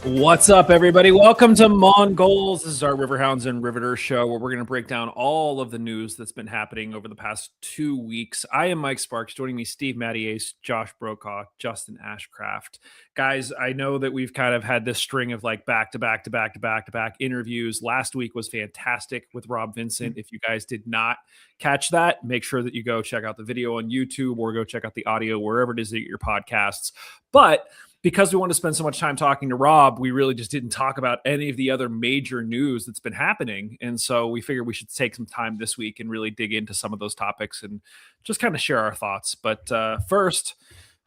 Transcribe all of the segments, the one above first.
What's up, everybody? Welcome to Mongols. This is our Riverhounds and Riveters show where we're going to break down all of the news that's been happening over the past 2 weeks. I am Mike Sparks. Joining me, Steve Mattiace, Josh Brokaw, Justin Ashcraft. Guys, I know that we've kind of had this string of like back-to-back interviews. Last week was fantastic with Rob Vincent. If you guys did not catch that, make sure that you go check out the video on YouTube or go check out the audio wherever it is that you get your podcasts. But because we want to spend so much time talking to Rob, we really just didn't talk about any of the other major news that's been happening. And so we figured we should take some time this week and really dig into some of those topics and just kind of share our thoughts. But first,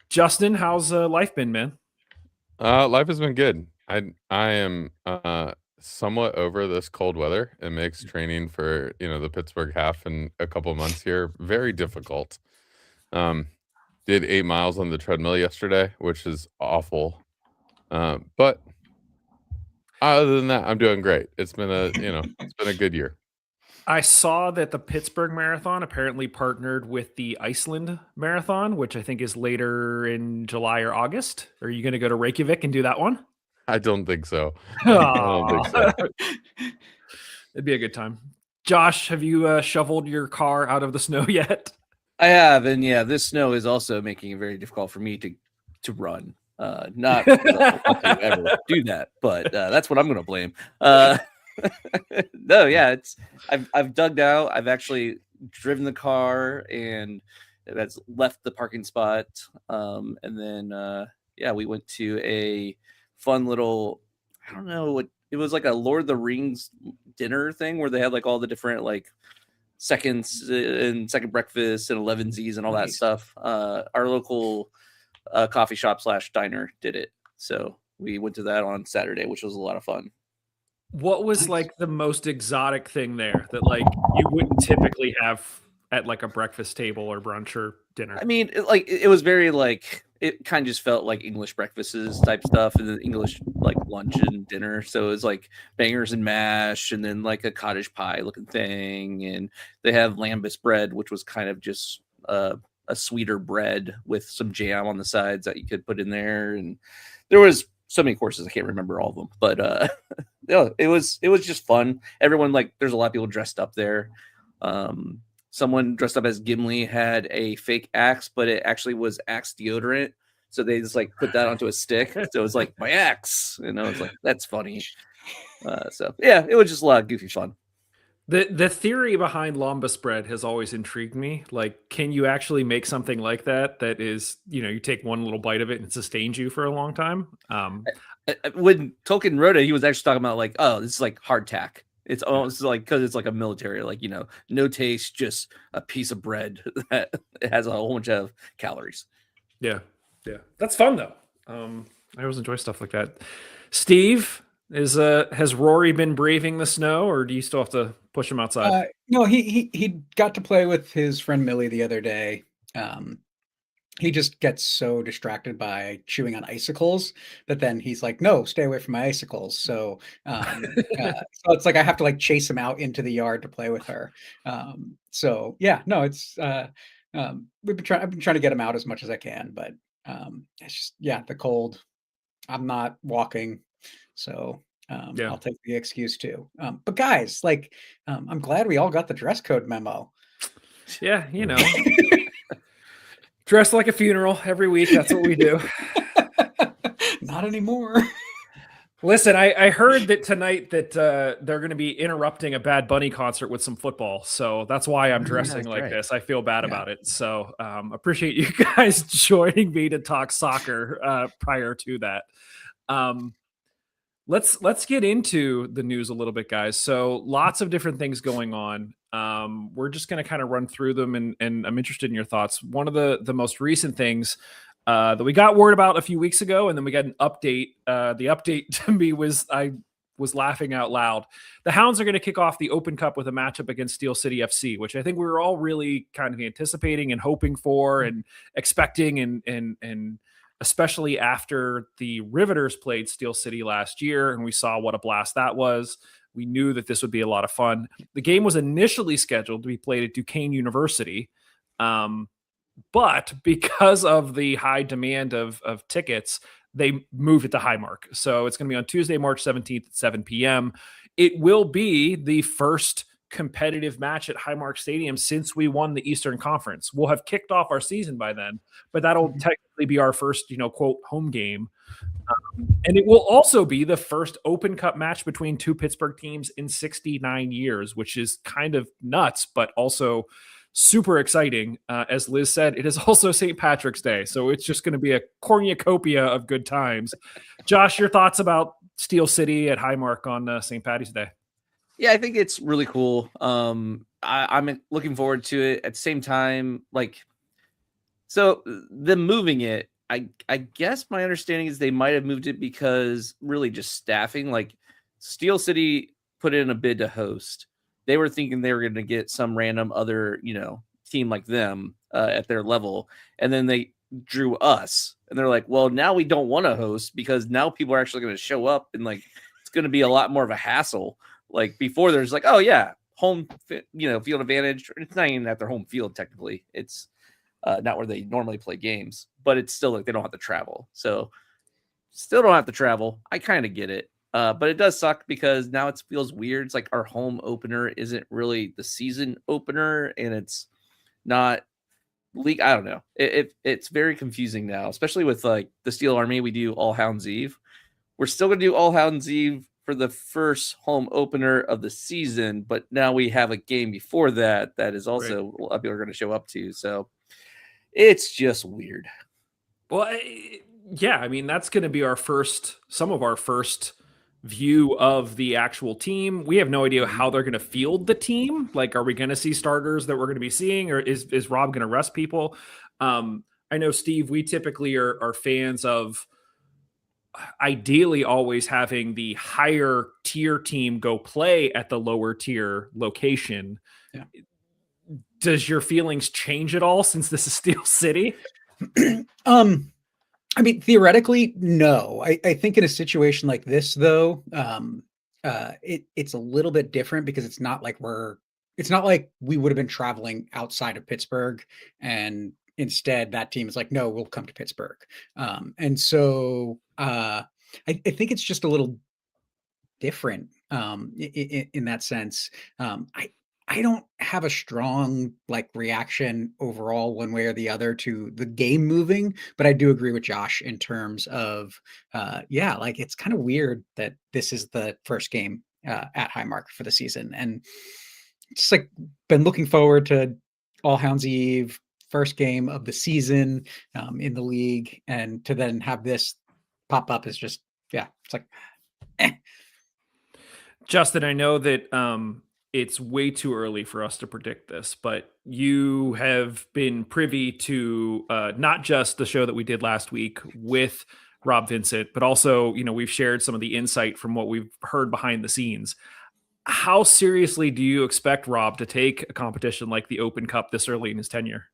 Justin, how's life been, man? Life has been good. I am somewhat over this cold weather. It makes training for, the Pittsburgh half in a couple of months here very difficult. Did 8 miles on the treadmill yesterday, which is awful. But other than that, I'm doing great. It's been it's been a good year. I saw that the Pittsburgh Marathon apparently partnered with the Iceland Marathon, which I think is later in July or August. Are you going to go to Reykjavik and do that one? I don't think so. It'd be a good time. Josh, have you shoveled your car out of the snow yet? I have, and yeah, this snow is also making it very difficult for me to run. Not to ever do that, but that's what I'm going to blame. No, yeah, I've dug out. I've actually driven the car, and that's left the parking spot. And then we went to a fun little, I don't know what it was, like a Lord of the Rings dinner thing where they had like all the different like seconds and second breakfast and 11Zs and all that stuff. Our local coffee shop / diner did it, so we went to that on Saturday, which was a lot of fun. What was like the most exotic thing there that like you wouldn't typically have at like a breakfast table or brunch or dinner? I mean, it was very like, it kind of just felt like English breakfasts type stuff, and then English like lunch and dinner. So it was like bangers and mash, and then like a cottage pie looking thing, and they have lambus bread, which was kind of just a sweeter bread with some jam on the sides that you could put in there. And there was so many courses, I can't remember all of them, but yeah, it was just fun. Everyone, like, there's a lot of people dressed up there. Someone dressed up as Gimli had a fake axe, but it actually was Axe deodorant. So they just like put that onto a stick. So it was like, my axe. And I was like, that's funny. So yeah, it was just a lot of goofy fun. The theory behind lambus bread has always intrigued me. Like, can you actually make something like that is, you take one little bite of it and it sustains you for a long time? When Tolkien wrote it, he was actually talking about like, oh, this is like hardtack. It's almost like, because it's like a military, like, no taste, just a piece of bread that it has a whole bunch of calories. Yeah. That's fun though. I always enjoy stuff like that. Steve, has Rory been braving the snow, or do you still have to push him outside? No, he got to play with his friend Millie the other day. He just gets so distracted by chewing on icicles that then he's like, no, stay away from my icicles. So so it's like I have to like chase him out into the yard to play with her. So yeah, no, it's I've been trying to get him out as much as I can, but it's just, yeah, the cold. I'm not walking, so I'll take the excuse too. But guys, like, I'm glad we all got the dress code memo. Yeah, dress like a funeral every week. That's what we do. Not anymore. Listen, I heard that tonight that they're going to be interrupting a Bad Bunny concert with some football. So that's why I'm dressing like this. I feel bad about it. So appreciate you guys joining me to talk soccer prior to that. Let's get into the news a little bit, guys. So lots of different things going on. We're just going to kind of run through them, and I'm interested in your thoughts. One of the most recent things that we got word about a few weeks ago, and then we got an update. The update to me was I was laughing out loud. The Hounds are going to kick off the Open Cup with a matchup against Steel City FC, which I think we were all really kind of anticipating and hoping for and expecting, and especially after the Riveters played Steel City last year and we saw what a blast that was. We knew that this would be a lot of fun. The game was initially scheduled to be played at Duquesne University. but because of the high demand of tickets, they moved it to Highmark. So it's going to be on Tuesday, March 17th at 7 p.m. It will be the first competitive match at Highmark Stadium since we won the Eastern Conference. We'll have kicked off our season by then, but that'll technically be our first, quote, home game. And it will also be the first Open Cup match between two Pittsburgh teams in 69 years, which is kind of nuts, but also super exciting. As Liz said, it is also St. Patrick's Day, so it's just going to be a cornucopia of good times. Josh, your thoughts about Steel City at Highmark on St. Patty's Day? Yeah, I think it's really cool. I'm looking forward to it. At the same time, so them moving it, I guess my understanding is they might have moved it because really just staffing. Like Steel City put in a bid to host. They were thinking they were going to get some random other, team like them at their level. And then they drew us. And they're like, well, now we don't want to host because now people are actually going to show up and it's going to be a lot more of a hassle. Like before there's oh yeah, home, field advantage. It's not even at their home field. Technically it's not where they normally play games, but it's still they don't have to travel. So still don't have to travel. I kind of get it. But it does suck because now it feels weird. It's like our home opener isn't really the season opener and it's not league. I don't know. It's very confusing now, especially with the Steel Army. We do All Hounds Eve. We're still going to do All Hounds Eve for the first home opener of the season, but now we have a game before that is also a lot of people are going to show up to. So it's just weird. Well, yeah, I mean, that's going to be some of our first view of the actual team. We have no idea how they're going to field the team. Are we going to see starters that we're going to be seeing, or is Rob going to rest people? I know, Steve, we typically are fans of ideally always having the higher tier team go play at the lower tier location. Yeah. Does your feelings change at all since this is Steel City? I mean, theoretically, no. I think in a situation like this, though, it's a little bit different because it's not like we would have been traveling outside of Pittsburgh, and instead that team is like, no, we'll come to Pittsburgh. And so I think it's just a little different in that sense. I don't have a strong reaction overall one way or the other to the game moving, but I do agree with Josh in terms of it's kind of weird that this is the first game at Highmark for the season, and just been looking forward to All Hounds Eve, first game of the season in the league, and to then have this pop up is just it's Justin, I know that it's way too early for us to predict this, but you have been privy to not just the show that we did last week with Rob Vincent, but also, we've shared some of the insight from what we've heard behind the scenes. How seriously do you expect Rob to take a competition like the Open Cup this early in his tenure?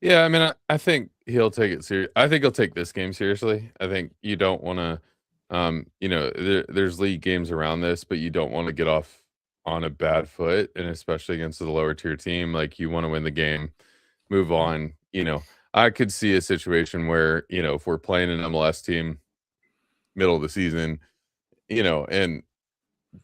Yeah, I mean, I think he'll take it serious. I think he'll take this game seriously. I think you don't want to, there's league games around this, but you don't want to get off on a bad foot, and especially against the lower tier team. You want to win the game, move on. I could see a situation where, if we're playing an MLS team middle of the season, and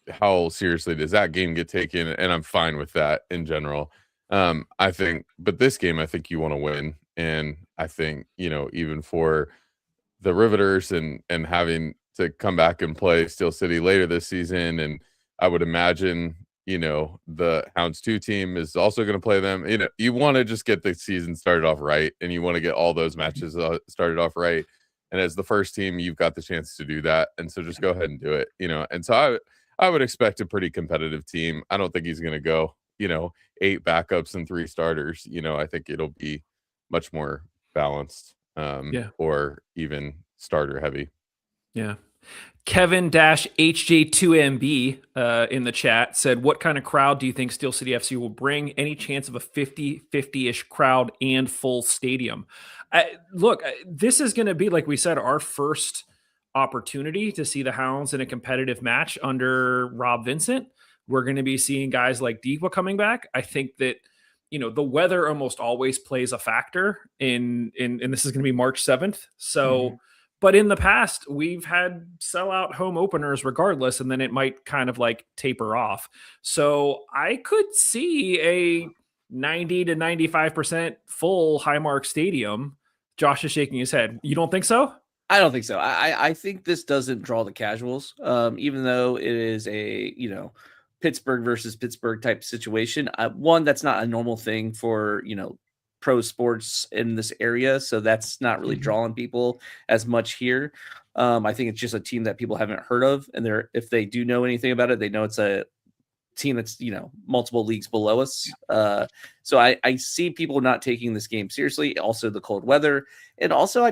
how seriously does that game get taken? And I'm fine with that in general. I think, but this game, I think you want to win. And I think, even for the Riveters and having to come back and play Steel City later this season, and I would imagine, the Hounds 2 team is also going to play them. You want to just get the season started off right, and you want to get all those matches started off right. And as the first team, you've got the chance to do that. And so just go ahead and do it, And so I would expect a pretty competitive team. I don't think he's going to go, 8 backups and 3 starters. I think it'll be much more balanced, or even starter heavy. Yeah. Kevin-HJ2MB in the chat said, what kind of crowd do you think Steel City FC will bring? Any chance of a 50-50-ish crowd and full stadium? Look, this is going to be, like we said, our first opportunity to see the Hounds in a competitive match under Rob Vincent. We're going to be seeing guys like Deepa coming back. I think that, the weather almost always plays a factor in this is going to be March 7th. So, but in the past, we've had sellout home openers regardless, and then it might kind of like taper off. So I could see a 90 to 95% full Highmark Stadium. Josh is shaking his head. You don't think so? I don't think so. I think this doesn't draw the casuals, even though it is a, Pittsburgh versus Pittsburgh type situation. One, that's not a normal thing for, pro sports in this area. So that's not really drawing people as much here. I think it's just a team that people haven't heard of. And if they do know anything about it, they know it's a team that's, multiple leagues below us. So I see people not taking this game seriously. Also the cold weather. And also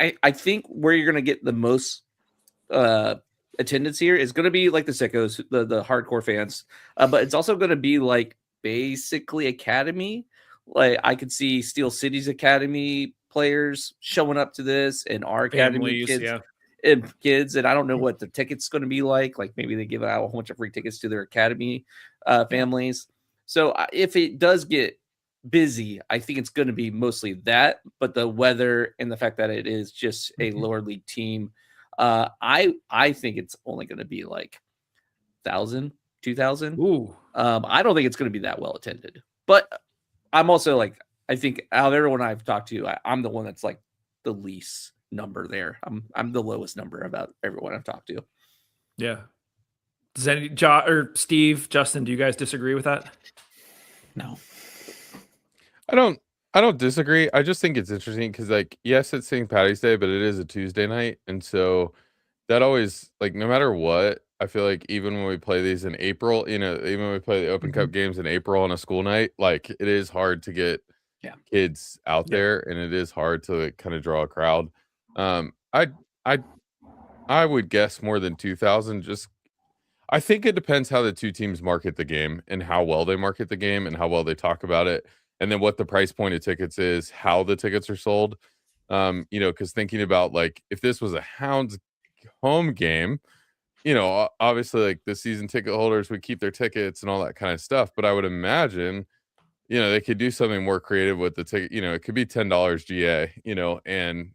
I think where you're going to get the most attendance here is going to be like the sickos, the hardcore fans, but it's also going to be like basically academy. Like I could see Steel City's academy players showing up to this, and our academy kids, and I don't know what the tickets going to be like. Like maybe they give out a whole bunch of free tickets to their academy families. So if it does get busy, I think it's going to be mostly that, but the weather and the fact that it is just a lower league team, I think it's only going to be like 1,000, 2,000. I don't think it's going to be that well attended, but I'm also like, I think out of everyone I've talked to, I'm the one that's like the least number there. I'm the lowest number about everyone I've talked to. Yeah. Does any Steve, Justin, do you guys disagree with that? No. I don't disagree. I just think it's interesting because, like, yes, it's St. Patty's Day, but it is a Tuesday night, and so that always, like, no matter what, I feel like even when we play these in April, even when we play the Open Cup games in April on a school night, like, it is hard to get kids out there, and it is hard to kind of draw a crowd. I would guess more than 2,000. I think it depends how the two teams market the game and how well they market the game and how well they talk about it. And then what the price point of tickets is, how the tickets are sold. Because thinking about, like, if this was a Hounds home game, obviously, like, the season ticket holders would keep their tickets and all that kind of stuff. But I would imagine, they could do something more creative with the ticket. It could be $10 GA, and,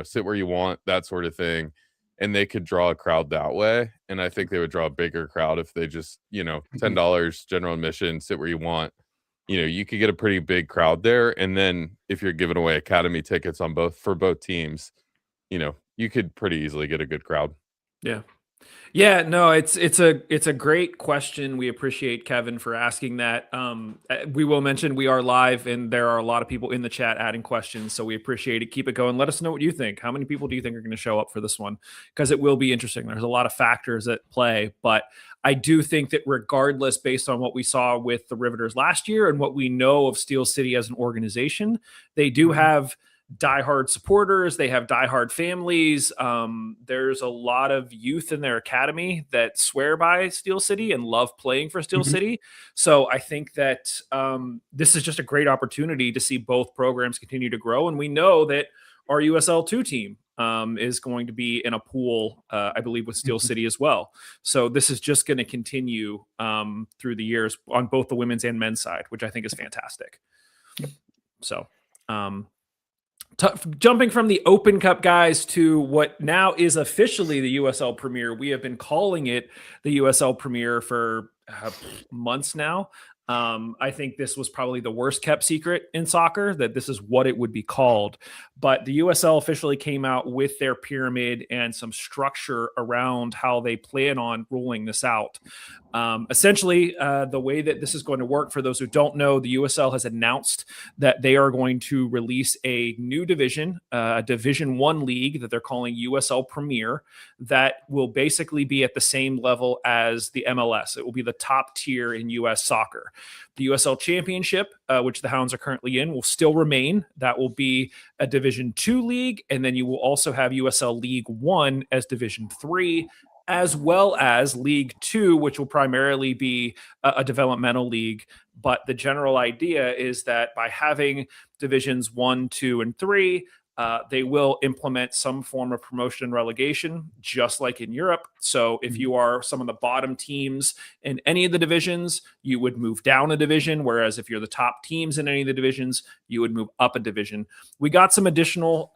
sit where you want, that sort of thing. And they could draw a crowd that way. And I think they would draw a bigger crowd if they just, $10 general admission, sit where you want. You could get a pretty big crowd there. And then if you're giving away academy tickets for both teams, you could pretty easily get a good crowd. Yeah. Yeah, no, it's a great question. We appreciate Kevin for asking that. We will mention we are live and there are a lot of people in the chat adding questions, so we appreciate it. Keep it going. Let us know what you think. How many people do you think are going to show up for this one? Because it will be interesting. There's a lot of factors at play, but I do think that regardless, based on what we saw with the Riveters last year and what we know of Steel City as an organization, they do have diehard supporters. They have diehard families. There's a lot of youth in their academy that swear by Steel City and love playing for Steel City. So I think that this is just a great opportunity to see both programs continue to grow. And we know that our USL2 team is going to be in a pool, I believe, with Steel City as well. So this is just going to continue through the years on both the women's and men's side, which I think is fantastic. So jumping from the Open Cup, guys, to what now is officially the USL Premier. We have been calling it the USL Premier for months now. I think this was probably the worst kept secret in soccer, that this is what it would be called. But the USL officially came out with their pyramid and some structure around how they plan on rolling this out. Essentially, the way that this is going to work, for those who don't know, the USL has announced that they are going to release a new division, a Division 1 league that they're calling USL Premier, that will basically be at the same level as the MLS. It will be the top tier in US soccer. The USL Championship, which the Hounds are currently in, will still remain. That will be a Division 2 league, and then you will also have USL League 1 as Division 3, as well as League 2, which will primarily be a developmental league. But the general idea is that by having Divisions 1, 2, and 3, They will implement some form of promotion and relegation, just like in Europe. So if you are some of the bottom teams in any of the divisions, you would move down a division. Whereas if you're the top teams in any of the divisions, you would move up a division. We got some additional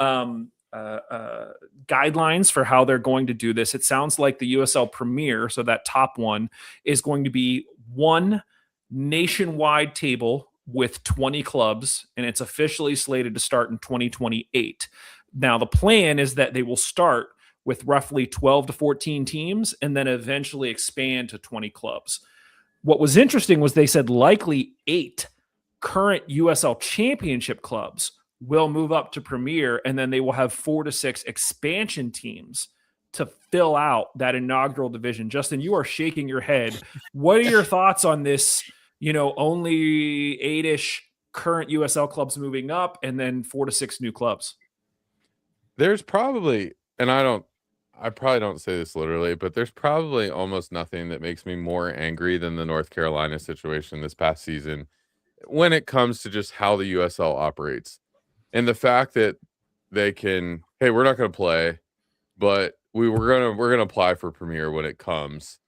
guidelines for how they're going to do this. It sounds like the USL Premier, so that top one, is going to be one nationwide table with 20 clubs, and it's officially slated to start in 2028. Now, the plan is that they will start with roughly 12 to 14 teams and then eventually expand to 20 clubs. What was interesting was they said likely 8 current USL Championship clubs will move up to Premier, and then they will have 4 to 6 expansion teams to fill out that inaugural division. Justin, you are shaking your head. What are your thoughts on this? Only 8-ish current USL clubs moving up and then 4 to 6 new clubs. There's probably, and I probably don't say this literally, but there's probably almost nothing that makes me more angry than the North Carolina situation this past season when it comes to just how the USL operates. And the fact that they can, hey, we're not going to play, but we're going to apply for Premier when it comes.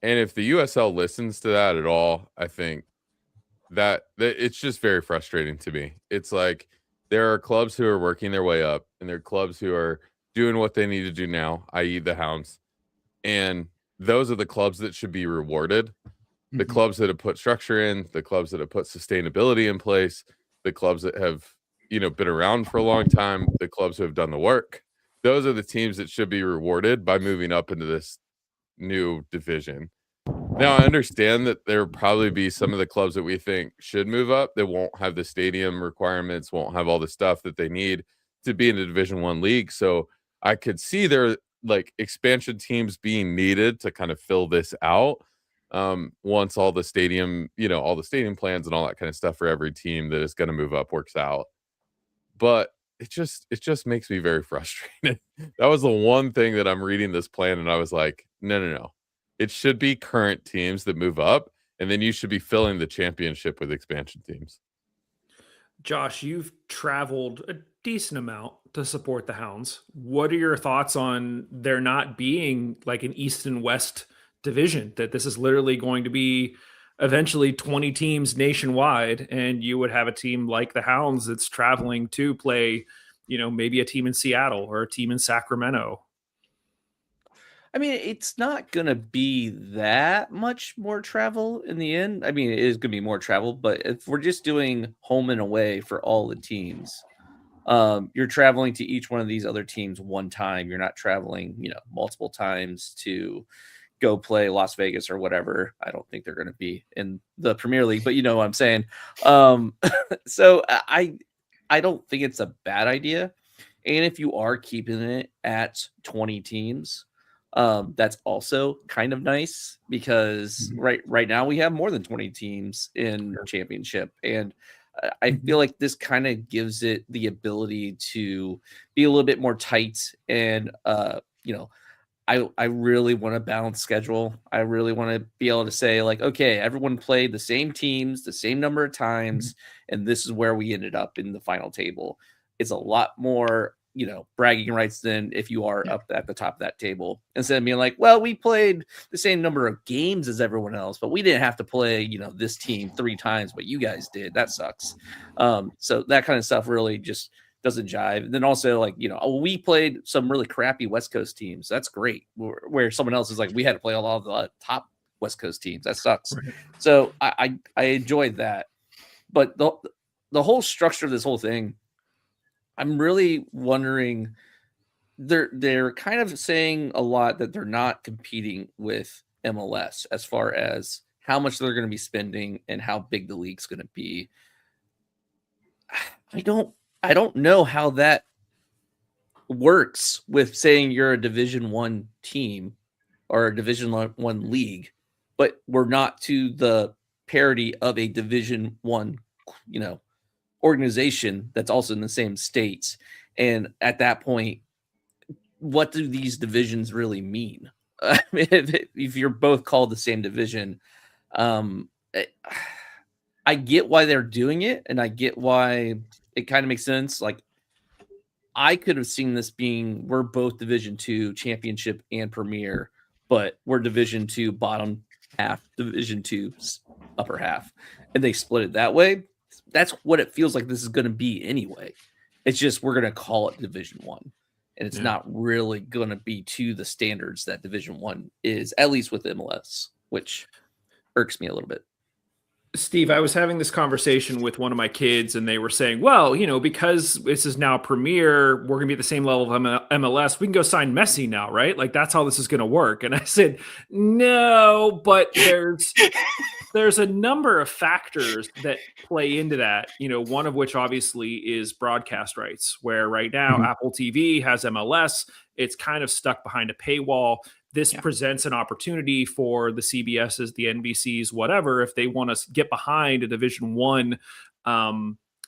And if the USL listens to that at all, I think that it's just very frustrating to me. It's like there are clubs who are working their way up, and there are clubs who are doing what they need to do now, i.e. the Hounds. And those are the clubs that should be rewarded. The clubs that have put structure in, the clubs that have put sustainability in place, the clubs that have, been around for a long time, the clubs who have done the work. Those are the teams that should be rewarded by moving up into this new division. Now, I understand that there will probably be some of the clubs that we think should move up that won't have the stadium requirements, won't have all the stuff that they need to be in a Division I league. So I could see there like expansion teams being needed to kind of fill this out once all the stadium, all the stadium plans and all that kind of stuff for every team that is going to move up works out. But it just makes me very frustrated. That was the one thing that I'm reading this plan and I was like, no. It should be current teams that move up, and then you should be filling the championship with expansion teams. Josh, you've traveled a decent amount to support the Hounds. What are your thoughts on there not being like an East and West division, that this is literally going to be eventually 20 teams nationwide, and you would have a team like the Hounds that's traveling to play, maybe a team in Seattle or a team in Sacramento? I mean, it's not going to be that much more travel in the end. I mean, it is going to be more travel, but if we're just doing home and away for all the teams, you're traveling to each one of these other teams one time. You're not traveling, multiple times to go play Las Vegas or whatever. I don't think they're going to be in the Premier League, but you know what I'm saying. So I don't think it's a bad idea. And if you are keeping it at 20 teams, that's also kind of nice because right now we have more than 20 teams in championship. And I feel like this kind of gives it the ability to be a little bit more tight. And, I really want to balance schedule. I really want to be able to say like, okay, everyone played the same teams, the same number of times, and this is where we ended up in the final table. It's a lot more, bragging rights than if you are up at the top of that table, instead of being like, well, we played the same number of games as everyone else, but we didn't have to play, this team 3 times, but you guys did. That sucks. So that kind of stuff really just doesn't jive. And then also like, we played some really crappy West Coast teams. That's great. Where someone else is like, we had to play a lot of the top West Coast teams. That sucks. Right. So I enjoyed that. But the whole structure of this whole thing, I'm really wondering, they're kind of saying a lot that they're not competing with MLS as far as how much they're going to be spending and how big the league's going to be. I don't know how that works with saying you're a Division I team or a Division I league, but we're not to the parity of a Division I, organization that's also in the same states. And at that point, what do these divisions really mean? I mean, if you're both called the same division, I get why they're doing it, and I get why it kind of makes sense. Like, I could have seen this being we're both Division II championship and premier, but we're Division II bottom half, Division II upper half, and they split it that way. That's what it feels like this is going to be anyway. It's just we're going to call it Division One, and it's not really going to be to the standards that Division One is, at least with MLS, which irks me a little bit. Steve, I was having this conversation with one of my kids, and they were saying, well, because this is now Premier, we're going to be at the same level of MLS. We can go sign Messi now, right? Like, that's how this is going to work. And I said, no, but there's a number of factors that play into that, one of which obviously is broadcast rights, where right now Apple TV has MLS. It's kind of stuck behind a paywall. This presents an opportunity for the CBSs, the NBCs, whatever, if they want to get behind a Division One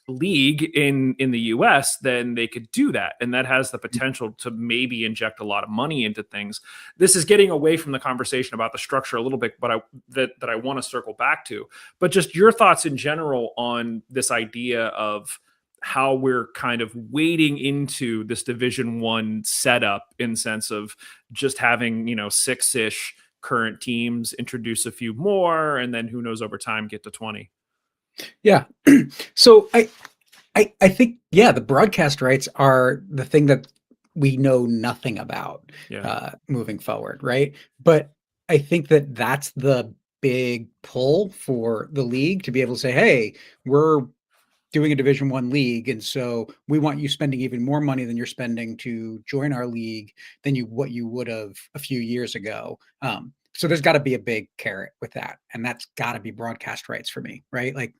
league in the US, then they could do that. And that has the potential to maybe inject a lot of money into things. This is getting away from the conversation about the structure a little bit, but that I want to circle back to. But just your thoughts in general on this idea of how we're kind of wading into this Division One setup in sense of just having, 6-ish current teams, introduce a few more, and then who knows over time get to 20. Yeah. So I think, the broadcast rights are the thing that we know nothing about moving forward. Right. But I think that that's the big pull for the league to be able to say, hey, we're doing a Division One league, and so we want you spending even more money than you're spending to join our league than what you would have a few years ago. So there's got to be a big carrot with that, and that's got to be broadcast rights for me, right? Like,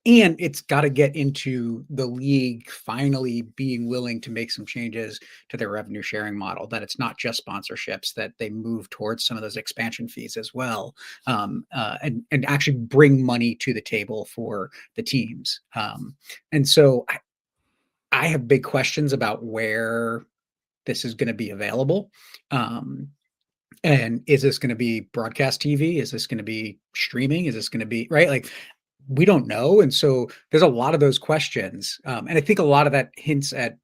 and it's got to get into the league finally being willing to make some changes to their revenue sharing model, that it's not just sponsorships, that they move towards some of those expansion fees as well, and actually bring money to the table for the teams. And so I have big questions about where this is going to be available. And is this going to be broadcast TV? Is this going to be streaming? Is this going to be right? Like, we don't know. And so there's a lot of those questions. And I think a lot of that hints at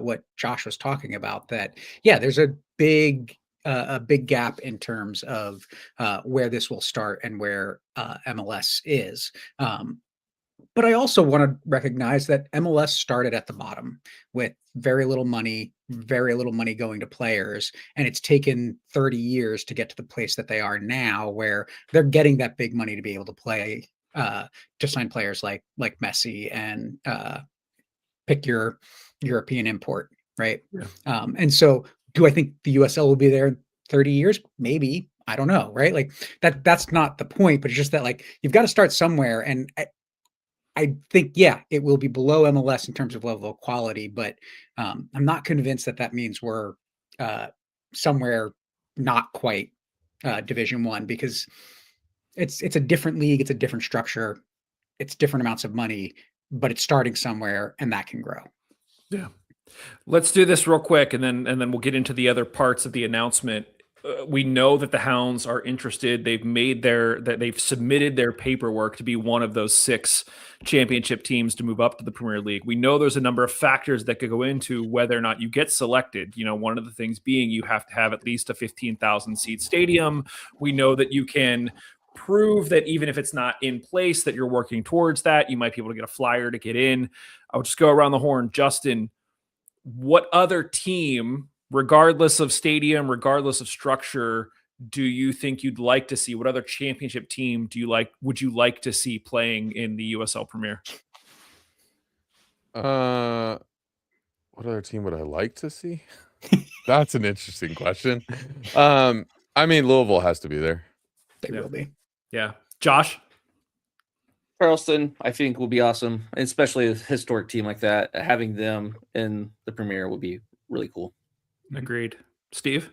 what Josh was talking about, that, there's a big gap in terms of where this will start and where MLS is. But I also want to recognize that MLS started at the bottom with very little money going to players. And it's taken 30 years to get to the place that they are now, where they're getting that big money to be able to play, to sign players like Messi and pick your European import, right? Yeah. And so do I think the USL will be there in 30 years? Maybe. I don't know, right? Like, that's not the point, but it's just that, like, you've got to start somewhere. And I think, it will be below MLS in terms of level of quality, but I'm not convinced that means we're somewhere not quite Division One, because it's a different league, it's a different structure, it's different amounts of money, but it's starting somewhere, and that can grow. Yeah. Let's do this real quick, and then we'll get into the other parts of the announcement. We know that the Hounds are interested. They've submitted their paperwork to be one of those 6 championship teams to move up to the Premier League. We know there's a number of factors that could go into whether or not you get selected. One of the things being you have to have at least a 15,000 seat stadium. We know that you can prove that even if it's not in place, that you're working towards that. You might be able to get a flyer to get in. I'll just go around the horn. Justin, what other team, regardless of stadium, regardless of structure, do you think you'd like to see? What other championship team would you like to see playing in the USL Premier? What other team would I like to see? That's an interesting question. I mean, Louisville has to be there. They will be. Yeah. Josh? Charleston, I think, will be awesome, especially a historic team like that. Having them in the Premier would be really cool. Agreed. Steve?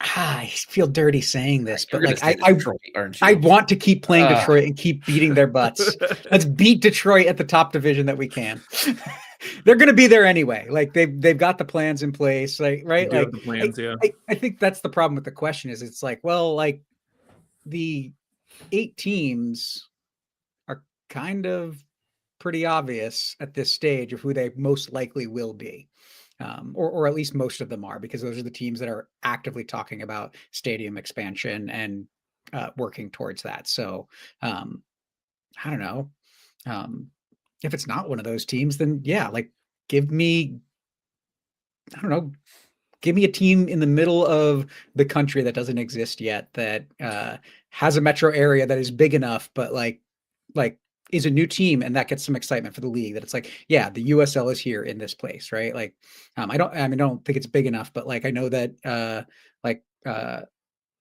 I feel dirty saying this, but like Detroit, aren't you? I want to keep playing Detroit and keep beating their butts. Let's beat Detroit at the top division that we can. They're going to be there anyway. Like, they've got the plans in place, like, right? Like, the plans, I think that's the problem with the question is, it's like, well, like, the 8 teams are kind of pretty obvious at this stage of who they most likely will be. Or at least most of them are, because those are the teams that are actively talking about stadium expansion and working towards that. So I don't know. If it's not one of those teams, then yeah, like give me, I don't know, give me a team in the middle of the country that doesn't exist yet, that has a metro area that is big enough, but like is a new team, and that gets some excitement for the league, that it's like, yeah, the USL is here in this place, right? Like I don't think it's big enough, but like I know that like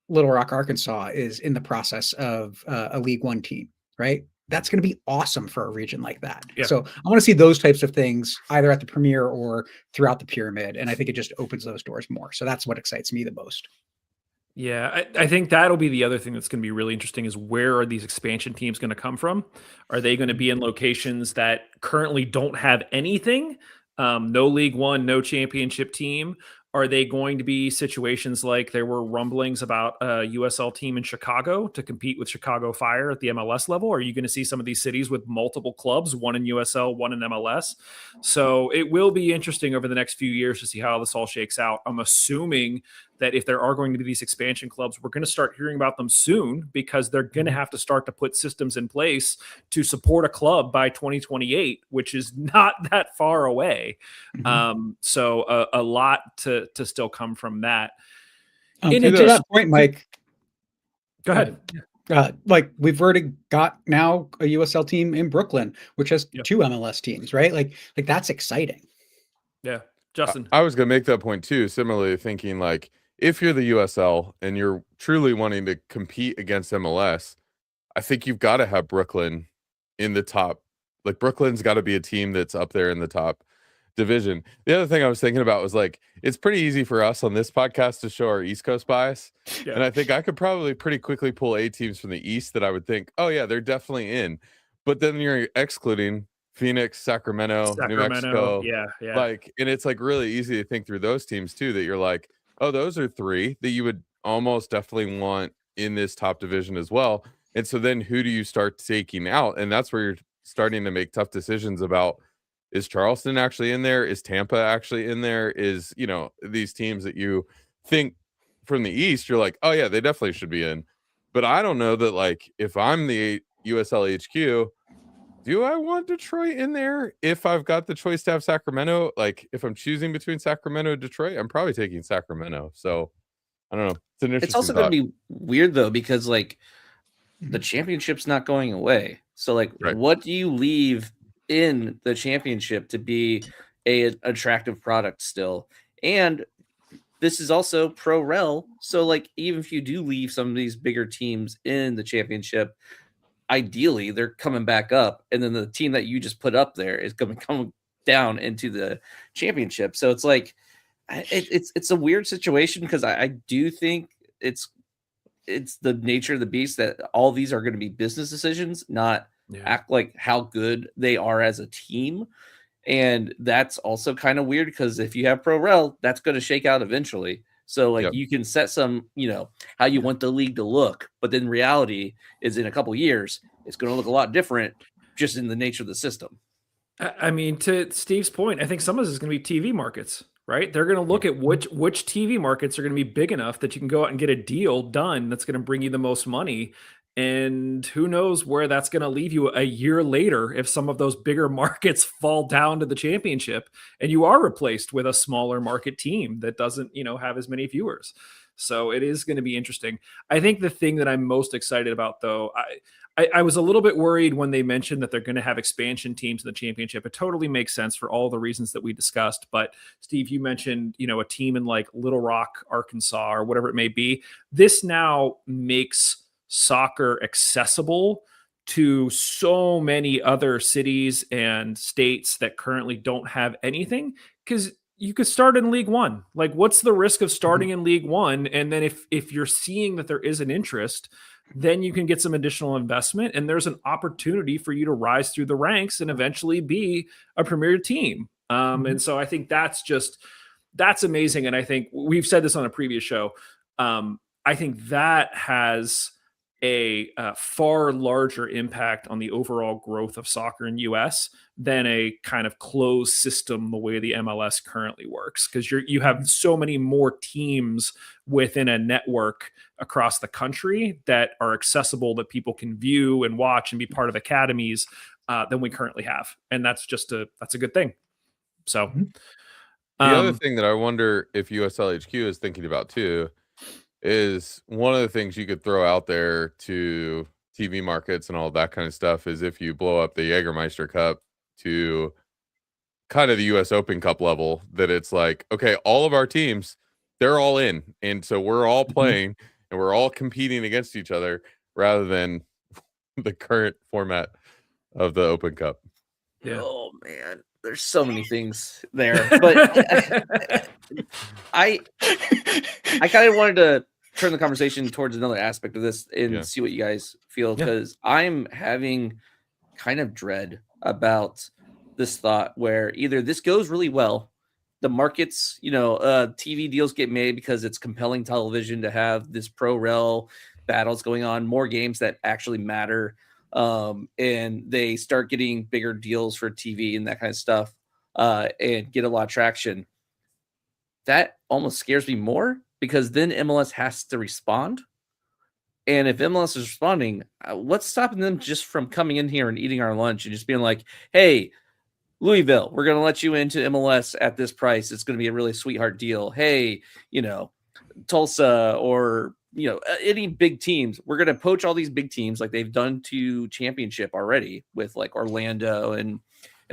Little Rock, Arkansas is in the process of a League One team, right? That's going to be awesome for a region like that. Yeah. So I want to see those types of things either at the Premier or throughout the pyramid. And I think it just opens those doors more. So that's what excites me the most. Yeah, I think that'll be the other thing that's going to be really interesting is where are these expansion teams going to come from? Are they going to be in locations that currently don't have anything? No League One, no championship team? Are they going to be situations like there were rumblings about a USL team in Chicago to compete with Chicago Fire at the MLS level? Are you going to see some of these cities with multiple clubs, one in USL, one in MLS? So it will be interesting over the next few years to see how this all shakes out. I'm assuming that if there are going to be these expansion clubs, we're going to start hearing about them soon, because they're going to have to start to put systems in place to support a club by 2028, which is not that far away. So a lot to still come from that. And to that point, Mike, go ahead. Like we've already got now a USL team in Brooklyn, which has two MLS teams, right? Like that's exciting. Yeah. Justin. I was going to make that point too. Similarly thinking, like, if you're the USL and you're truly wanting to compete against MLS, I think you've got to have Brooklyn in the top. Like, Brooklyn's got to be a team that's up there in the top division. The other thing I was thinking about was, like, it's pretty easy for us on this podcast to show our East Coast bias. Yeah. And I think I could probably pretty quickly pull 8 teams from the East that I would think, oh yeah, they're definitely in. But then you're excluding Phoenix, Sacramento, New Mexico. Yeah. Like, and it's like really easy to think through those teams too, that you're like, oh, those are 3 that you would almost definitely want in this top division as well. And so then who do you start taking out? And that's where you're starting to make tough decisions about, is Charleston actually in there? Is Tampa actually in there? Is, you know, these teams that you think from the East, you're like, oh yeah, they definitely should be in. But I don't know that, like, if I'm the USL HQ, do I want Detroit in there? If I've got the choice to have Sacramento, like if I'm choosing between Sacramento and Detroit, I'm probably taking Sacramento. So I don't know. It's an interesting It's also thought. going to be weird though, because like the championship's not going away. So like, what do you leave in the championship to be an attractive product still? And this is also pro rel. So like, even if you do leave some of these bigger teams in the championship, ideally they're coming back up, and then the team that you just put up there is going to come down into the championship. So it's like it's a weird situation, because I do think it's the nature of the beast that all these are going to be business decisions, not act like how good they are as a team. And that's also kind of weird, because if you have pro rel, that's going to shake out eventually. So like you can set some, you know, how you want the league to look, but then reality is in a couple years, it's going to look a lot different, just in the nature of the system. I mean, to Steve's point, I think some of this is going to be TV markets, right? They're going to look at which TV markets are going to be big enough that you can go out and get a deal done that's going to bring you the most money. And who knows where that's going to leave you a year later if some of those bigger markets fall down to the championship and you are replaced with a smaller market team that doesn't, you know, have as many viewers. So it is going to be interesting. I think the thing that I'm most excited about, though, I was a little bit worried when they mentioned that they're going to have expansion teams in the championship. It totally makes sense for all the reasons that we discussed. But Steve, you mentioned, you know, a team in like Little Rock, Arkansas, or whatever it may be. This now makes soccer accessible to so many other cities and states that currently don't have anything, because you could start in League One. Like, what's the risk of starting in League One? And then if you're seeing that there is an interest, then you can get some additional investment, and there's an opportunity for you to rise through the ranks and eventually be a premier team. And so I think that's amazing. And I think we've said this on a previous show. I think that has a far larger impact on the overall growth of soccer in US than a kind of closed system the way the MLS currently works, because you have so many more teams within a network across the country that are accessible, that people can view and watch and be part of academies than we currently have, and that's a good thing. So the other thing that I wonder if USLHQ is thinking about too is one of the things you could throw out there to TV markets and all that kind of stuff is if you blow up the Jägermeister Cup to kind of the US Open Cup level, that it's like, okay, all of our teams, they're all in. And so we're all playing and we're all competing against each other rather than the current format of the Open Cup. Yeah. Oh man, there's so many things there, but I kind of wanted to turn the conversation towards another aspect of this and see what you guys feel, because I'm having kind of dread about this thought where either this goes really well, the markets, TV deals get made because it's compelling television to have this pro rel battles going on, more games that actually matter, and they start getting bigger deals for TV and that kind of stuff, and get a lot of traction. That almost scares me more, because then MLS has to respond. And if MLS is responding, what's stopping them just from coming in here and eating our lunch and just being like, hey, Louisville, we're going to let you into MLS at this price. It's going to be a really sweetheart deal. Hey, Tulsa, or, any big teams, we're going to poach all these big teams like they've done to championship already with like Orlando and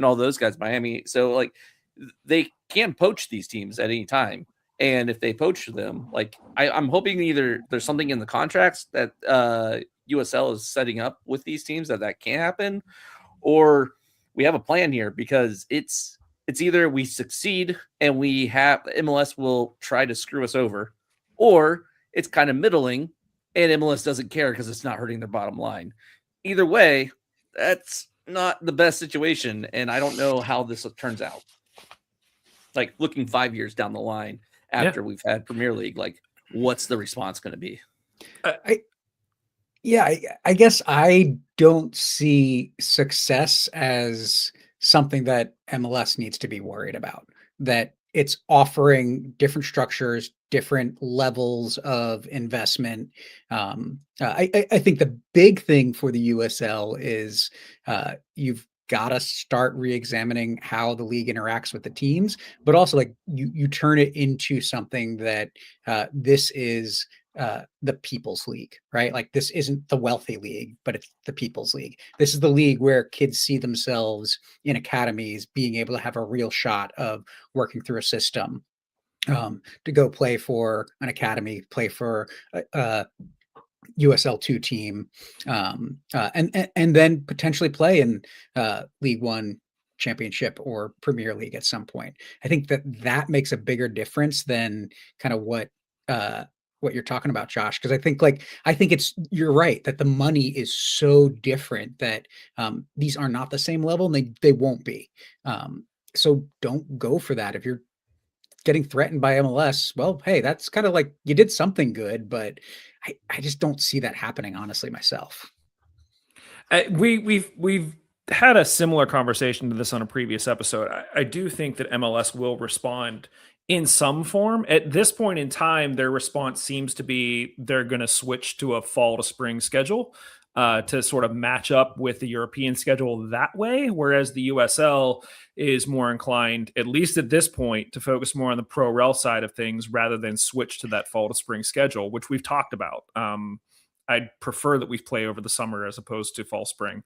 all those guys, Miami. So like they can poach these teams at any time. And if they poach them, like I'm hoping either there's something in the contracts that USL is setting up with these teams that can happen, or we have a plan here, because it's either we succeed and we have MLS will try to screw us over, or it's kind of middling and MLS doesn't care because it's not hurting their bottom line. Either way, that's not the best situation, and I don't know how this turns out. Like looking 5 years down the line after we've had Premier League, like what's the response going to be? I guess I don't see success as something that MLS needs to be worried about. That it's offering different structures, different levels of investment. I think the big thing for the USL is you've got to start re-examining how the league interacts with the teams, but also like you turn it into something that this is the people's league, right? Like this isn't the wealthy league, but it's the people's league. This is the league where kids see themselves in academies being able to have a real shot of working through a system, to go play for an academy, play for USL2 team, and then potentially play in League One Championship or Premier League at some point. I think that makes a bigger difference than kind of what you're talking about, Josh, because I think you're right that the money is so different that these are not the same level, and they won't be. So don't go for that. If you're getting threatened by MLS, well, hey, that's kind of like you did something good, but I just don't see that happening, honestly, myself. We've had a similar conversation to this on a previous episode. I do think that MLS will respond in some form. At this point in time, their response seems to be they're going to switch to a fall to spring schedule to sort of match up with the European schedule that way, whereas the USL is more inclined, at least at this point, to focus more on the pro rel side of things rather than switch to that fall to spring schedule, which we've talked about. I'd prefer that we play over the summer as opposed to fall spring.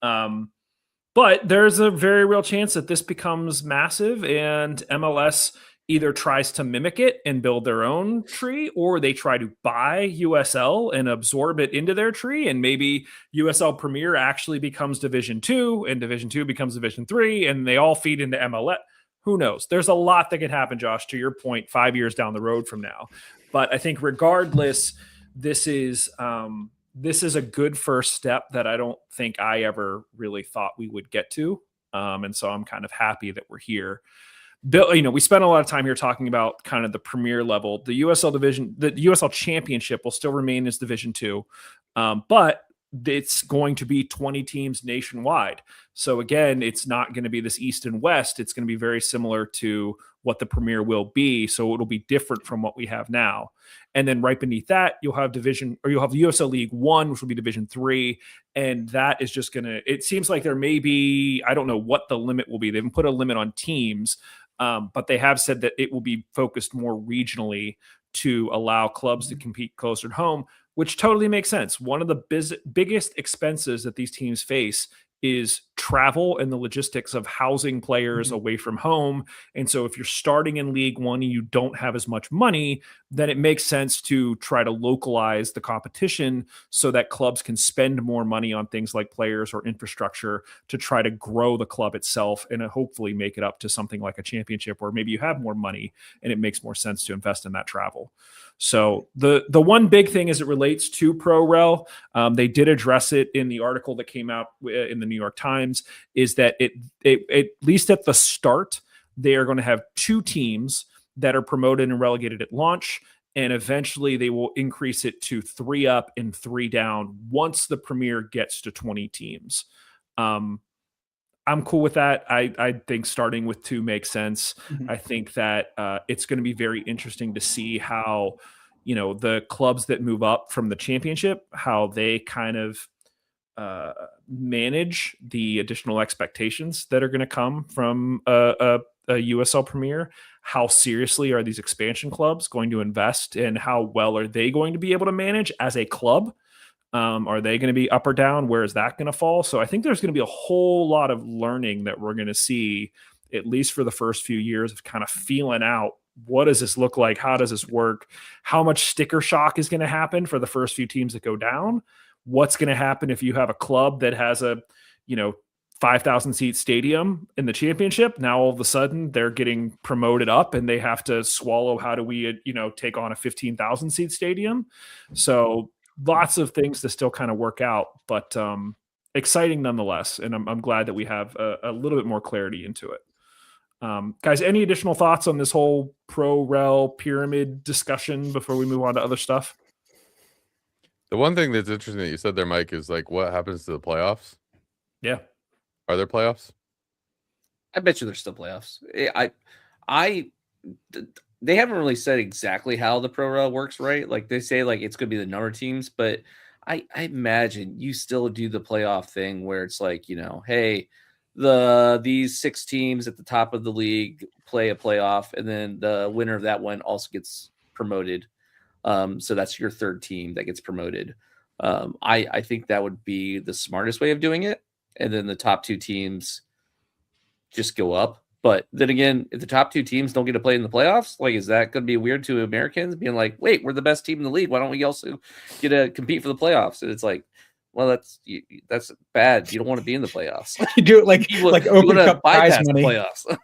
But there's a very real chance that this becomes massive and MLS either tries to mimic it and build their own tree, or they try to buy USL and absorb it into their tree. And maybe USL Premier actually becomes Division 2 and Division 2 becomes Division 3 and they all feed into MLS. Who knows? There's a lot that can happen, Josh, to your point, 5 years down the road from now. But I think regardless, this is a good first step that I don't think I ever really thought we would get to. And so I'm kind of happy that we're here. We spent a lot of time here talking about kind of the premier level. The USL division, the USL championship will still remain as Division 2. But it's going to be 20 teams nationwide. So again, it's not going to be this East and West. It's going to be very similar to what the Premier will be. So it'll be different from what we have now. And then right beneath that, you'll have USL League One, which will be Division 3. And that is just going to, it seems like there may be, I don't know what the limit will be. They haven't put a limit on teams, but they have said that it will be focused more regionally to allow clubs to compete closer to home, which totally makes sense. One of the biggest expenses that these teams face is travel and the logistics of housing players away from home. And so if you're starting in League One and you don't have as much money, then it makes sense to try to localize the competition so that clubs can spend more money on things like players or infrastructure to try to grow the club itself and hopefully make it up to something like a championship where maybe you have more money and it makes more sense to invest in that travel. So the one big thing as it relates to ProRel, they did address it in the article that came out in the New York Times, is that it at least at the start, they are going to have 2 teams that are promoted and relegated at launch. And eventually they will increase it to 3 up and 3 down once the Premier gets to 20 teams. I'm cool with that. I think starting with 2 makes sense. I think that it's going to be very interesting to see how, the clubs that move up from the championship, how they kind of manage the additional expectations that are going to come from a USL Premier. How seriously are these expansion clubs going to invest, and how well are they going to be able to manage as a club? Are they going to be up or down? Where is that going to fall? So I think there's going to be a whole lot of learning that we're going to see, at least for the first few years, of kind of feeling out, what does this look like? How does this work? How much sticker shock is going to happen for the first few teams that go down? What's going to happen if you have a club that has a, 5,000 seat stadium in the championship? Now all of a sudden they're getting promoted up and they have to swallow, how do we, take on a 15,000 seat stadium? So lots of things to still kind of work out, but exciting nonetheless. And I'm glad that we have a little bit more clarity into it. Guys, any additional thoughts on this whole pro-rel pyramid discussion before we move on to other stuff? The one thing that's interesting that you said there, Mike, is like what happens to the playoffs? Yeah. Are there playoffs? I bet you there's still playoffs. They haven't really said exactly how the pro-rel works, right? Like they say, like it's going to be the number of teams, but I imagine you still do the playoff thing where it's like, hey, these 6 teams at the top of the league play a playoff, and then the winner of that one also gets promoted. So that's your 3rd team that gets promoted. I think that would be the smartest way of doing it. And then the top 2 teams just go up. But then again, if the top 2 teams don't get to play in the playoffs, like, is that going to be weird to Americans being like, wait, we're the best team in the league, why don't we also get to compete for the playoffs? And it's like, well, that's bad. You don't want to be in the playoffs. You do it like Open Cup prize money. Playoffs.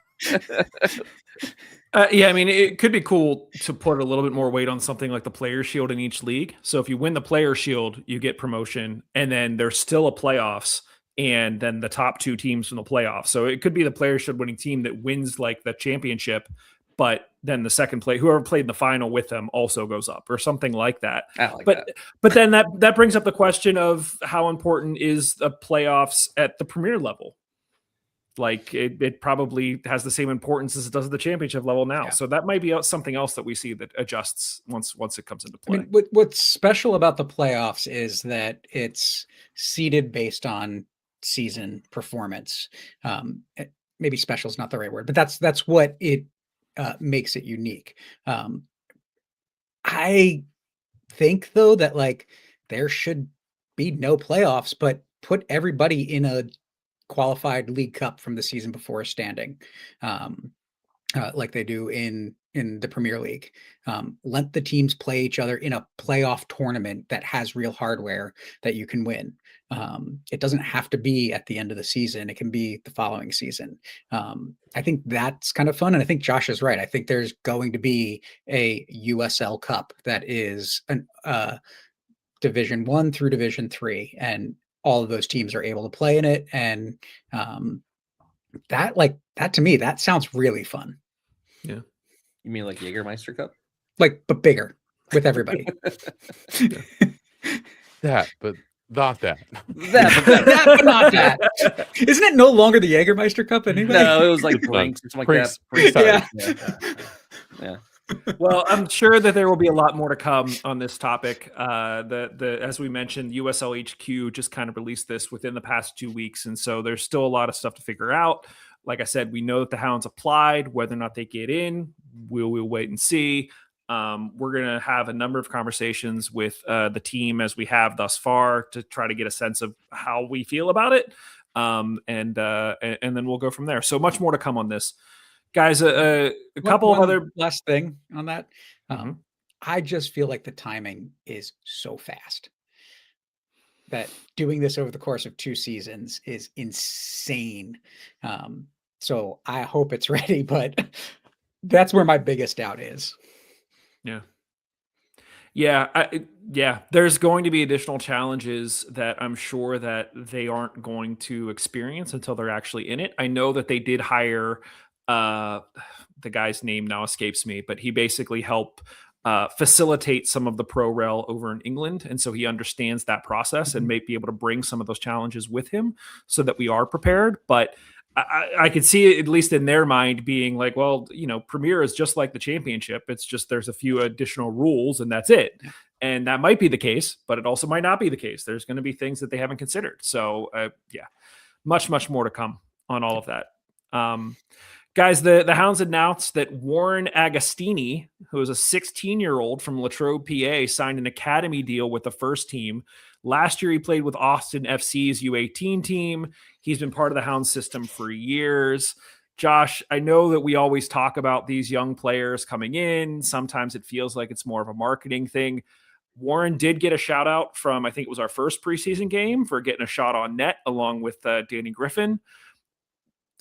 Yeah, I mean, it could be cool to put a little bit more weight on something like the Player Shield in each league. So if you win the Player Shield, you get promotion, and then there's still a playoffs, and then the top 2 teams from the playoffs. So it could be the Player Shield winning team that wins like the championship, but then the second play, whoever played in the final with them also goes up, or something like that. But then that brings up the question of how important is the playoffs at the Premier level? Like it probably has the same importance as it does at the championship level now. Yeah. So that might be something else that we see that adjusts once it comes into play. I mean, what's special about the playoffs is that it's seeded based on season performance. Maybe special is not the right word, but that's what it makes it unique. I think though that like there should be no playoffs, but put everybody in a qualified League Cup from the season before standing, like they do in the Premier League. Let the teams play each other in a playoff tournament that has real hardware that you can win. It doesn't have to be at the end of the season. It can be the following season. I think that's kind of fun. And I think Josh is right. I think there's going to be a USL Cup that is an Division 1 through Division 3, and all of those teams are able to play in it. And that to me, that sounds really fun. Yeah. You mean like Jägermeister Cup? But bigger with everybody. That, but not that. That, but not that. Isn't it no longer the Jägermeister Cup anyway? No, it was like It's not. Brinks or something like Brinks, that. Brinks tires. Yeah. Well, I'm sure that there will be a lot more to come on this topic. As we mentioned, USL HQ just kind of released this within the past 2 weeks, and so there's still a lot of stuff to figure out. Like I said, we know that the Hounds applied. Whether or not they get in, we'll wait and see. We're going to have a number of conversations with the team as we have thus far to try to get a sense of how we feel about it, and then we'll go from there. So much more to come on this. Guys, a couple of other last thing on that. Mhm. I just feel like the timing is so fast that doing this over the course of 2 seasons is insane. So I hope it's ready, but that's where my biggest doubt is. Yeah. There's going to be additional challenges that I'm sure that they aren't going to experience until they're actually in it. I know that they did hire the guy's name now escapes me, but he basically helped facilitate some of the pro rel over in England, and so he understands that process and may be able to bring some of those challenges with him so that we are prepared. But I could see it, at least in their mind, being like, well, Premier is just like the championship. It's just there's a few additional rules and that's it. And that might be the case, but it also might not be the case. There's going to be things that they haven't considered. So much more to come on all of that. Guys, the Hounds announced that Warren Agostini, who is a 16-year-old from Latrobe, PA, signed an academy deal with the first team. Last year, he played with Austin FC's U18 team. He's been part of the Hounds system for years. Josh, I know that we always talk about these young players coming in. Sometimes it feels like it's more of a marketing thing. Warren did get a shout out from, I think it was our first preseason game, for getting a shot on net along with Danny Griffin.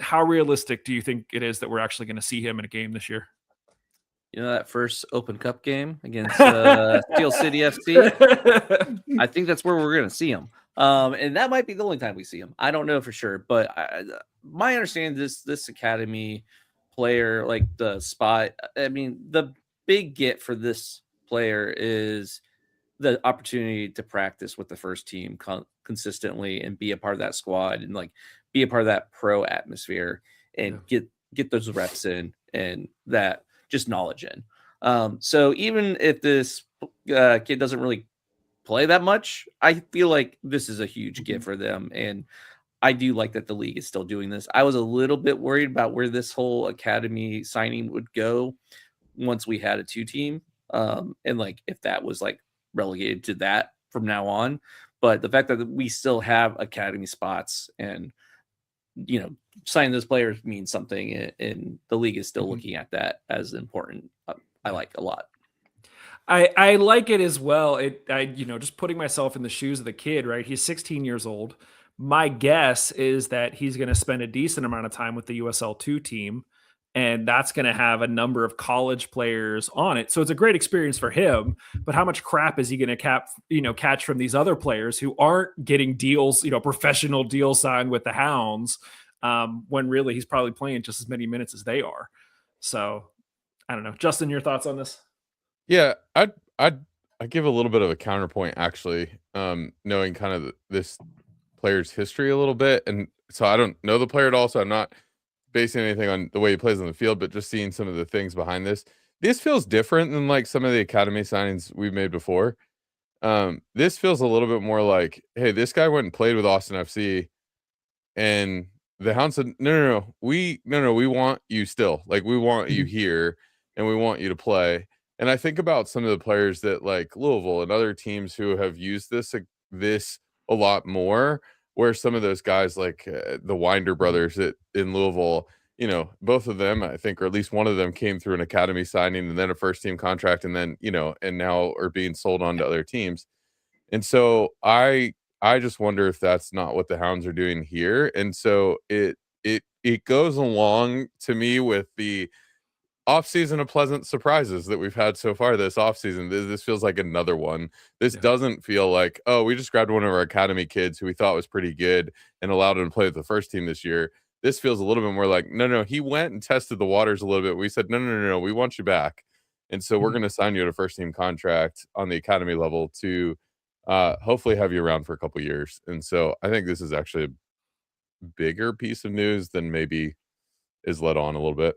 How realistic do you think it is that we're actually going to see him in a game this year? That first Open Cup game against Steel City FC? I think that's where we're going to see him. And that might be the only time we see him. I don't know for sure. But my understanding is this academy player, like the spot, I mean, the big get for this player is the opportunity to practice with the first team consistently and be a part of that squad and like be a part of that pro atmosphere and get those reps in and that just knowledge in. So even if this kid doesn't really play that much, I feel like this is a huge gift for them. And I do like that the league is still doing this. I was a little bit worried about where this whole academy signing would go once we had a 2-team. And like if that was like relegated to that from now on. But the fact that we still have academy spots and signing those players means something, and the league is still looking at that as important. I like a lot. I like it as well. Just putting myself in the shoes of the kid, right? He's 16 years old. My guess is that he's going to spend a decent amount of time with the USL2 team, and that's going to have a number of college players on it. So it's a great experience for him, but how much crap is he going to catch from these other players who aren't getting deals, professional deals signed with the Hounds, when really he's probably playing just as many minutes as they are. So I don't know. Justin, your thoughts on this? Yeah, I give a little bit of a counterpoint actually, knowing kind of this player's history a little bit, and so I don't know the player at all, so I'm not basing anything on the way he plays on the field, but just seeing some of the things behind this. This feels different than like some of the academy signings we've made before. This feels a little bit more like, hey, this guy went and played with Austin FC, and the Hounds said, no, we want you still. Like, we want you here, and we want you to play. And I think about some of the players that like Louisville and other teams who have used this a lot more, where some of those guys like the Winder brothers in Louisville, both of them, I think, or at least one of them came through an academy signing and then a first team contract, and then, and now are being sold on to other teams. And so I just wonder if that's not what the Hounds are doing here. And so it goes along to me with the offseason of pleasant surprises that we've had so far this offseason. This feels like another one. This doesn't feel like, oh, we just grabbed one of our academy kids who we thought was pretty good and allowed him to play with the first team this year. This feels a little bit more like, no, he went and tested the waters a little bit. We said, no, we want you back. And so we're going to sign you to a first team contract on the academy level to hopefully have you around for a couple years. And so I think this is actually a bigger piece of news than maybe is let on a little bit.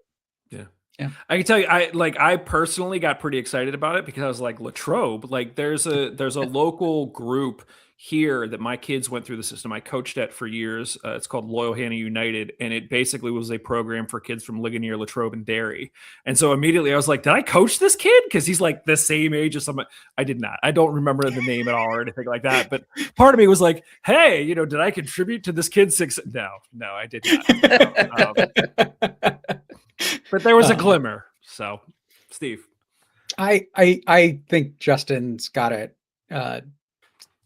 Yeah. Yeah. I can tell you, I personally got pretty excited about it because I was like, Latrobe, like there's a local group here that my kids went through the system. I coached at for years. It's called Loyal Hannah United, and it basically was a program for kids from Ligonier, Latrobe, and Derry. And so immediately I was like, did I coach this kid? Because he's like the same age as someone. I did not. I don't remember the name at all or anything like that. But part of me was like, hey, did I contribute to this kid's success? No, I did not. But there was a glimmer. So, Steve. I think Justin's got it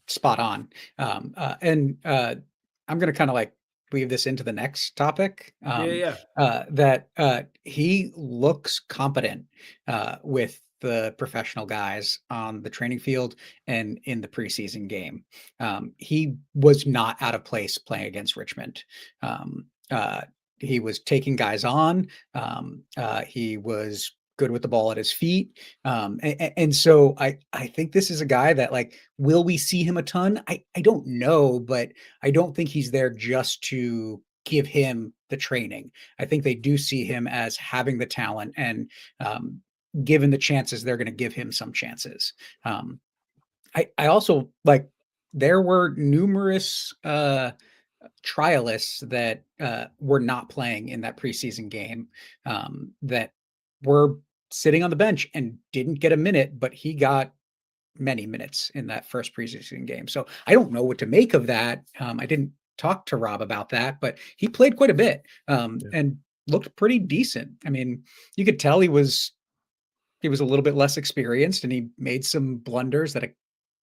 spot on. And I'm going to kind of like weave this into the next topic. That he looks competent with the professional guys on the training field and in the preseason game. He was not out of place playing against Richmond. He was taking guys on. He was good with the ball at his feet. And so I think this is a guy that, like, will we see him a ton? I don't know, but I don't think he's there just to give him the training. I think they do see him as having the talent, and given the chances, they're going to give him some chances. I also, like, there were numerous trialists that were not playing in that preseason game that were sitting on the bench and didn't get a minute, but he got many minutes in that first preseason game. So I don't know what to make of that. I didn't talk to Rob about that, but he played quite a bit and looked pretty decent. I mean, you could tell he was a little bit less experienced, and he made some blunders that a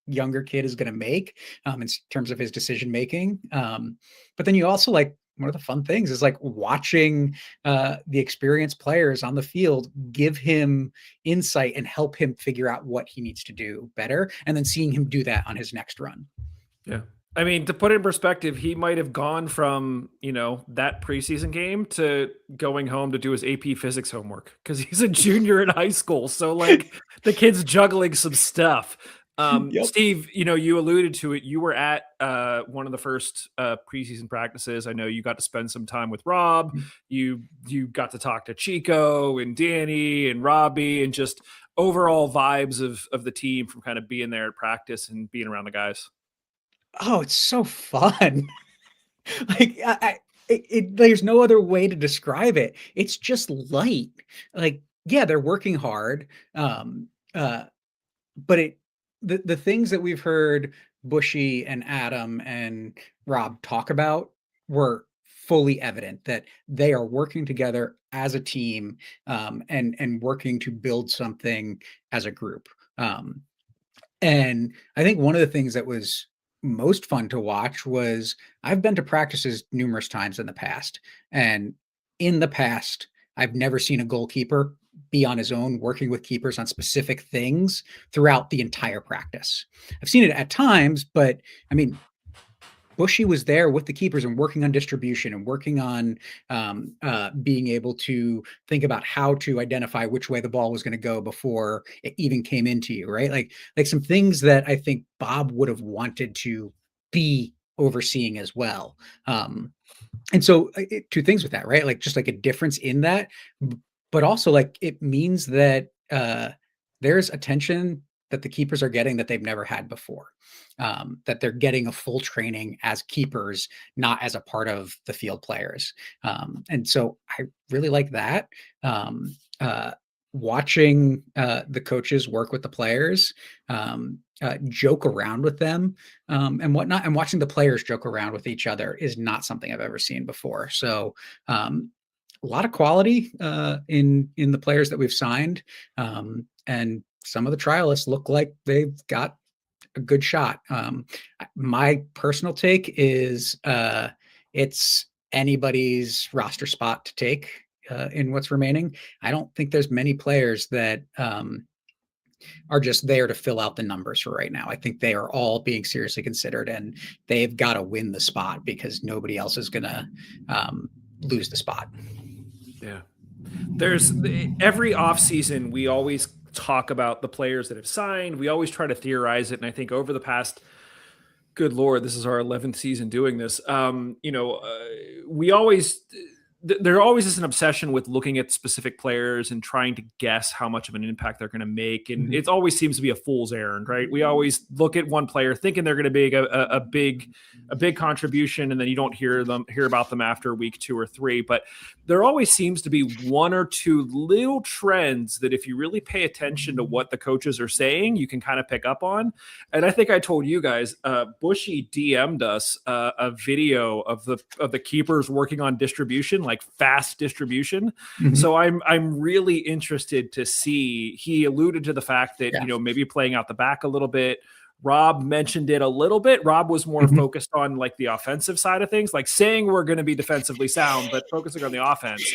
younger kid is going to make in terms of his decision making. But then you also, like, one of the fun things is like watching the experienced players on the field give him insight and help him figure out what he needs to do better, and then seeing him do that on his next run. Yeah. I mean, to put it in perspective, he might have gone from, that preseason game to going home to do his AP physics homework because he's a junior in high school. So, like, the kid's juggling some stuff. Yep. Steve, you alluded to it. You were at one of the first preseason practices. I know you got to spend some time with Rob. You got to talk to Chico and Danny and Robbie, and just overall vibes of the team from kind of being there at practice and being around the guys. Oh, it's so fun. Like, there's no other way to describe it. It's just light. Like, yeah, they're working hard. But the things that we've heard Bushy and Adam and Rob talk about were fully evident that they are working together as a team, and working to build something as a group. And I think one of the things that was most fun to watch was, I've been to practices numerous times in the past, and in the past, I've never seen a goalkeeper be on his own working with keepers on specific things throughout the entire practice. I've seen it at times, but I mean, Bushy was there with the keepers and working on distribution and working on being able to think about how to identify which way the ball was going to go before it even came into you, right? Like some things that I think Bob would have wanted to be overseeing as well. And so two things with that, right? Like, just like a difference in that, but also, like, it means that there's attention that the keepers are getting that they've never had before, that they're getting a full training as keepers, not as a part of the field players. And so I really like that. Watching the coaches work with the players, joke around with them, and whatnot, and watching the players joke around with each other is not something I've ever seen before. So a lot of quality in the players that we've signed, and some of the trialists look like they've got a good shot. My personal take is it's anybody's roster spot to take in what's remaining. I don't think there's many players that are just there to fill out the numbers for right now. I think they are all being seriously considered, and they've got to win the spot because nobody else is going to lose the spot. Yeah. There's every off season, we always talk about the players that have signed. We always try to theorize it. And I think over the past, good Lord, this is our 11th season doing this. We always, there always is an obsession with looking at specific players and trying to guess how much of an impact they're going to make. And it always seems to be a fool's errand, right? We always look at one player thinking they're going to be a big contribution, and then you don't hear about them after week 2 or 3. But there always seems to be one or two little trends that if you really pay attention to what the coaches are saying, you can kind of pick up on. And I think I told you guys, Bushy DM'd us a video of the keepers working on distribution, like fast distribution. So I'm really interested to see. He alluded to the fact that, maybe playing out the back a little bit. Rob mentioned it a little bit. Rob was more focused on like the offensive side of things, like saying we're going to be defensively sound, but focusing on the offense.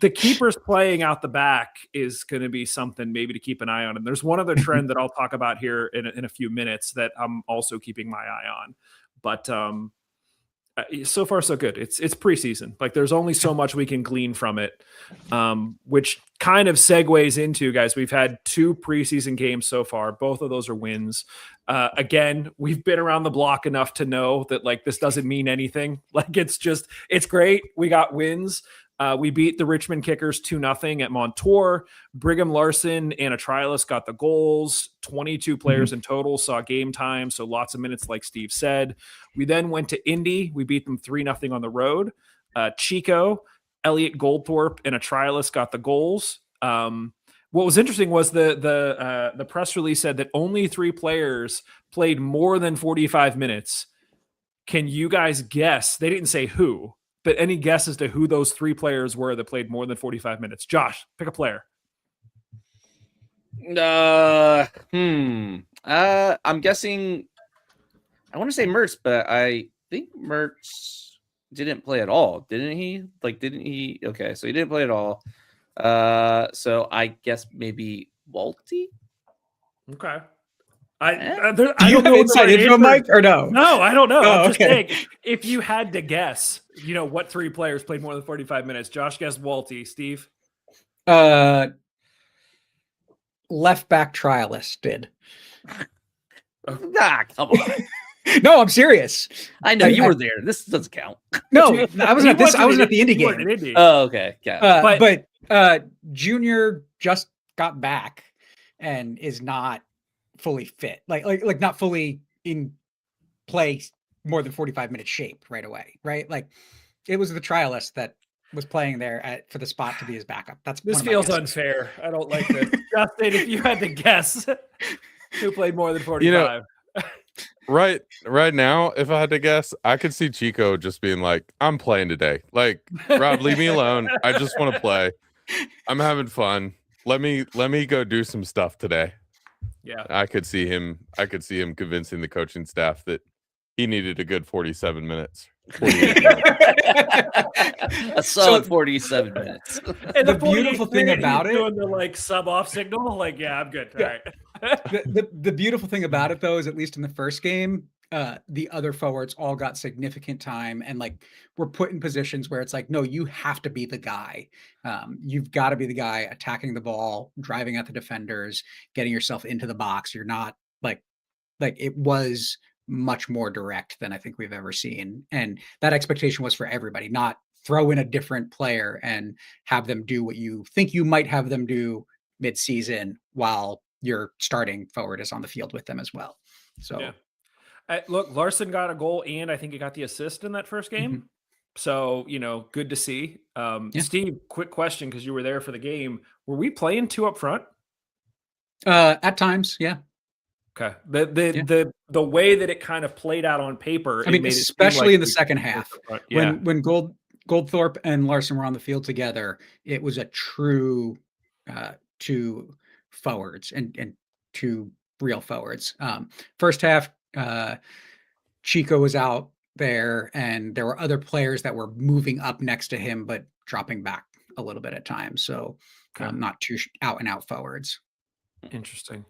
The keepers playing out the back is going to be something maybe to keep an eye on. And there's one other trend that I'll talk about here in a few minutes that I'm also keeping my eye on. But so far so good. It's preseason. Like there's only so much we can glean from it, which kind of segues into, guys, we've had 2 preseason games so far. Both of those are wins. Again, we've been around the block enough to know that like this doesn't mean anything. Like it's great. We got wins. We beat the Richmond Kickers 2-0 at Montour. Brigham Larson and a trialist got the goals. 22 players in total saw game time, so lots of minutes like Steve said. We then went to Indy. We beat them 3-0 on the road. Chico, Elliot Goldthorpe, and a trialist got the goals. What was interesting was the press release said that only 3 players played more than 45 minutes. Can you guys guess? They didn't say who. But any guess as to who those 3 players were that played more than 45 minutes? Josh, pick a player. I'm guessing. I want to say Mertz, but I think Mertz didn't play at all, didn't he? Didn't he? Okay, so he didn't play at all. So I guess maybe Walty. Okay. Do you have inside info, Mike, or no? No, I don't know. Oh, I'm just okay. saying, if you had to guess, what 3 players played more than 45 minutes? Josh guessed Walty. Steve? Left back trialist did. Come on. No, I'm serious. I know you were there. This doesn't count. No, I wasn't at this. I wasn't at the Indy game. Oh, okay. Yeah. But Junior just got back and is not fully fit, like not fully in play more than 45-minute shape right away, right? Like it was the trialist that was playing there for the spot to be his backup. This feels unfair. I don't like this. Justin, if you had to guess who played more than 45. Right now, if I had to guess, I could see Chico just being like, I'm playing today. Like, Rob, leave me alone. I just want to play. I'm having fun. Let me go do some stuff today. Yeah, I could see him convincing the coaching staff that he needed a good 47 minutes. 48 minutes. A solid 47 minutes. And the beautiful thing about it, doing the like sub off signal, like, yeah, I'm good. All right. the beautiful thing about it though is, at least in the first game, the other forwards all got significant time and like were put in positions where it's like, no, you have to be the guy. You've got to be the guy attacking the ball, driving at the defenders, getting yourself into the box. You're not like it was much more direct than I think we've ever seen. And that expectation was for everybody, not throw in a different player and have them do what you think you might have them do mid-season while your starting forward is on the field with them as well. So yeah. Look, Larson got a goal and I think he got the assist in that first game. So, good to see. Steve, quick question, because you were there for the game. Were we playing 2 up front? At times, yeah. Okay. The way that it kind of played out on paper, I mean, especially in the second half, when Goldthorpe and Larson were on the field together, it was a true 2 forwards and 2 real forwards. First half, Chico was out there, and there were other players that were moving up next to him, but dropping back a little bit at times. So not 2 out and out forwards. Interesting.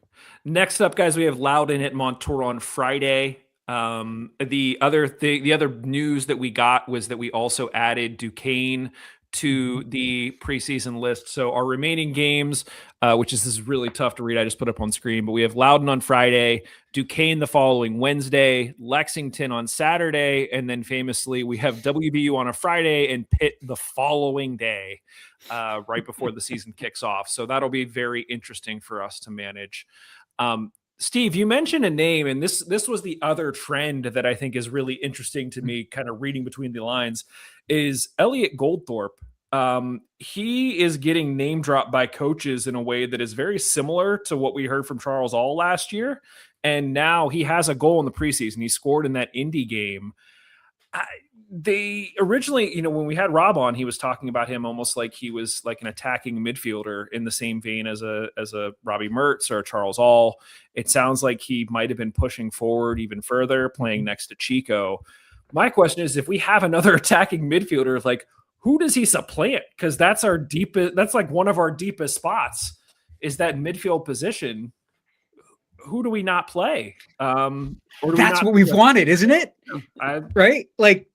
Next up, guys, we have Loudon at Montour on Friday. The other news that we got was that we also added Duquesne to the preseason list. So our remaining games, which this is really tough to read, I just put up on screen, but we have Loudon on Friday, Duquesne the following Wednesday, Lexington on Saturday, and then famously we have WVU on a Friday and Pitt the following day, right before the season kicks off. So that'll be very interesting for us to manage. Steve, you mentioned a name, and this was the other trend that I think is really interesting to me, kind of reading between the lines, is Elliot Goldthorpe. He is getting name dropped by coaches in a way that is very similar to what we heard from Charles All last year. And now he has a goal in the preseason. He scored in that Indy game. They originally, when we had Rob on, he was talking about him almost like he was like an attacking midfielder in the same vein as a Robbie Mertz or a Charles All. It sounds like he might have been pushing forward even further, playing next to Chico. My question is, if we have another attacking midfielder, like who does he supplant? Because that's our deepest. That's like one of our deepest spots is that midfield position. Who do we not play? That's what we've wanted, isn't it? Right? Like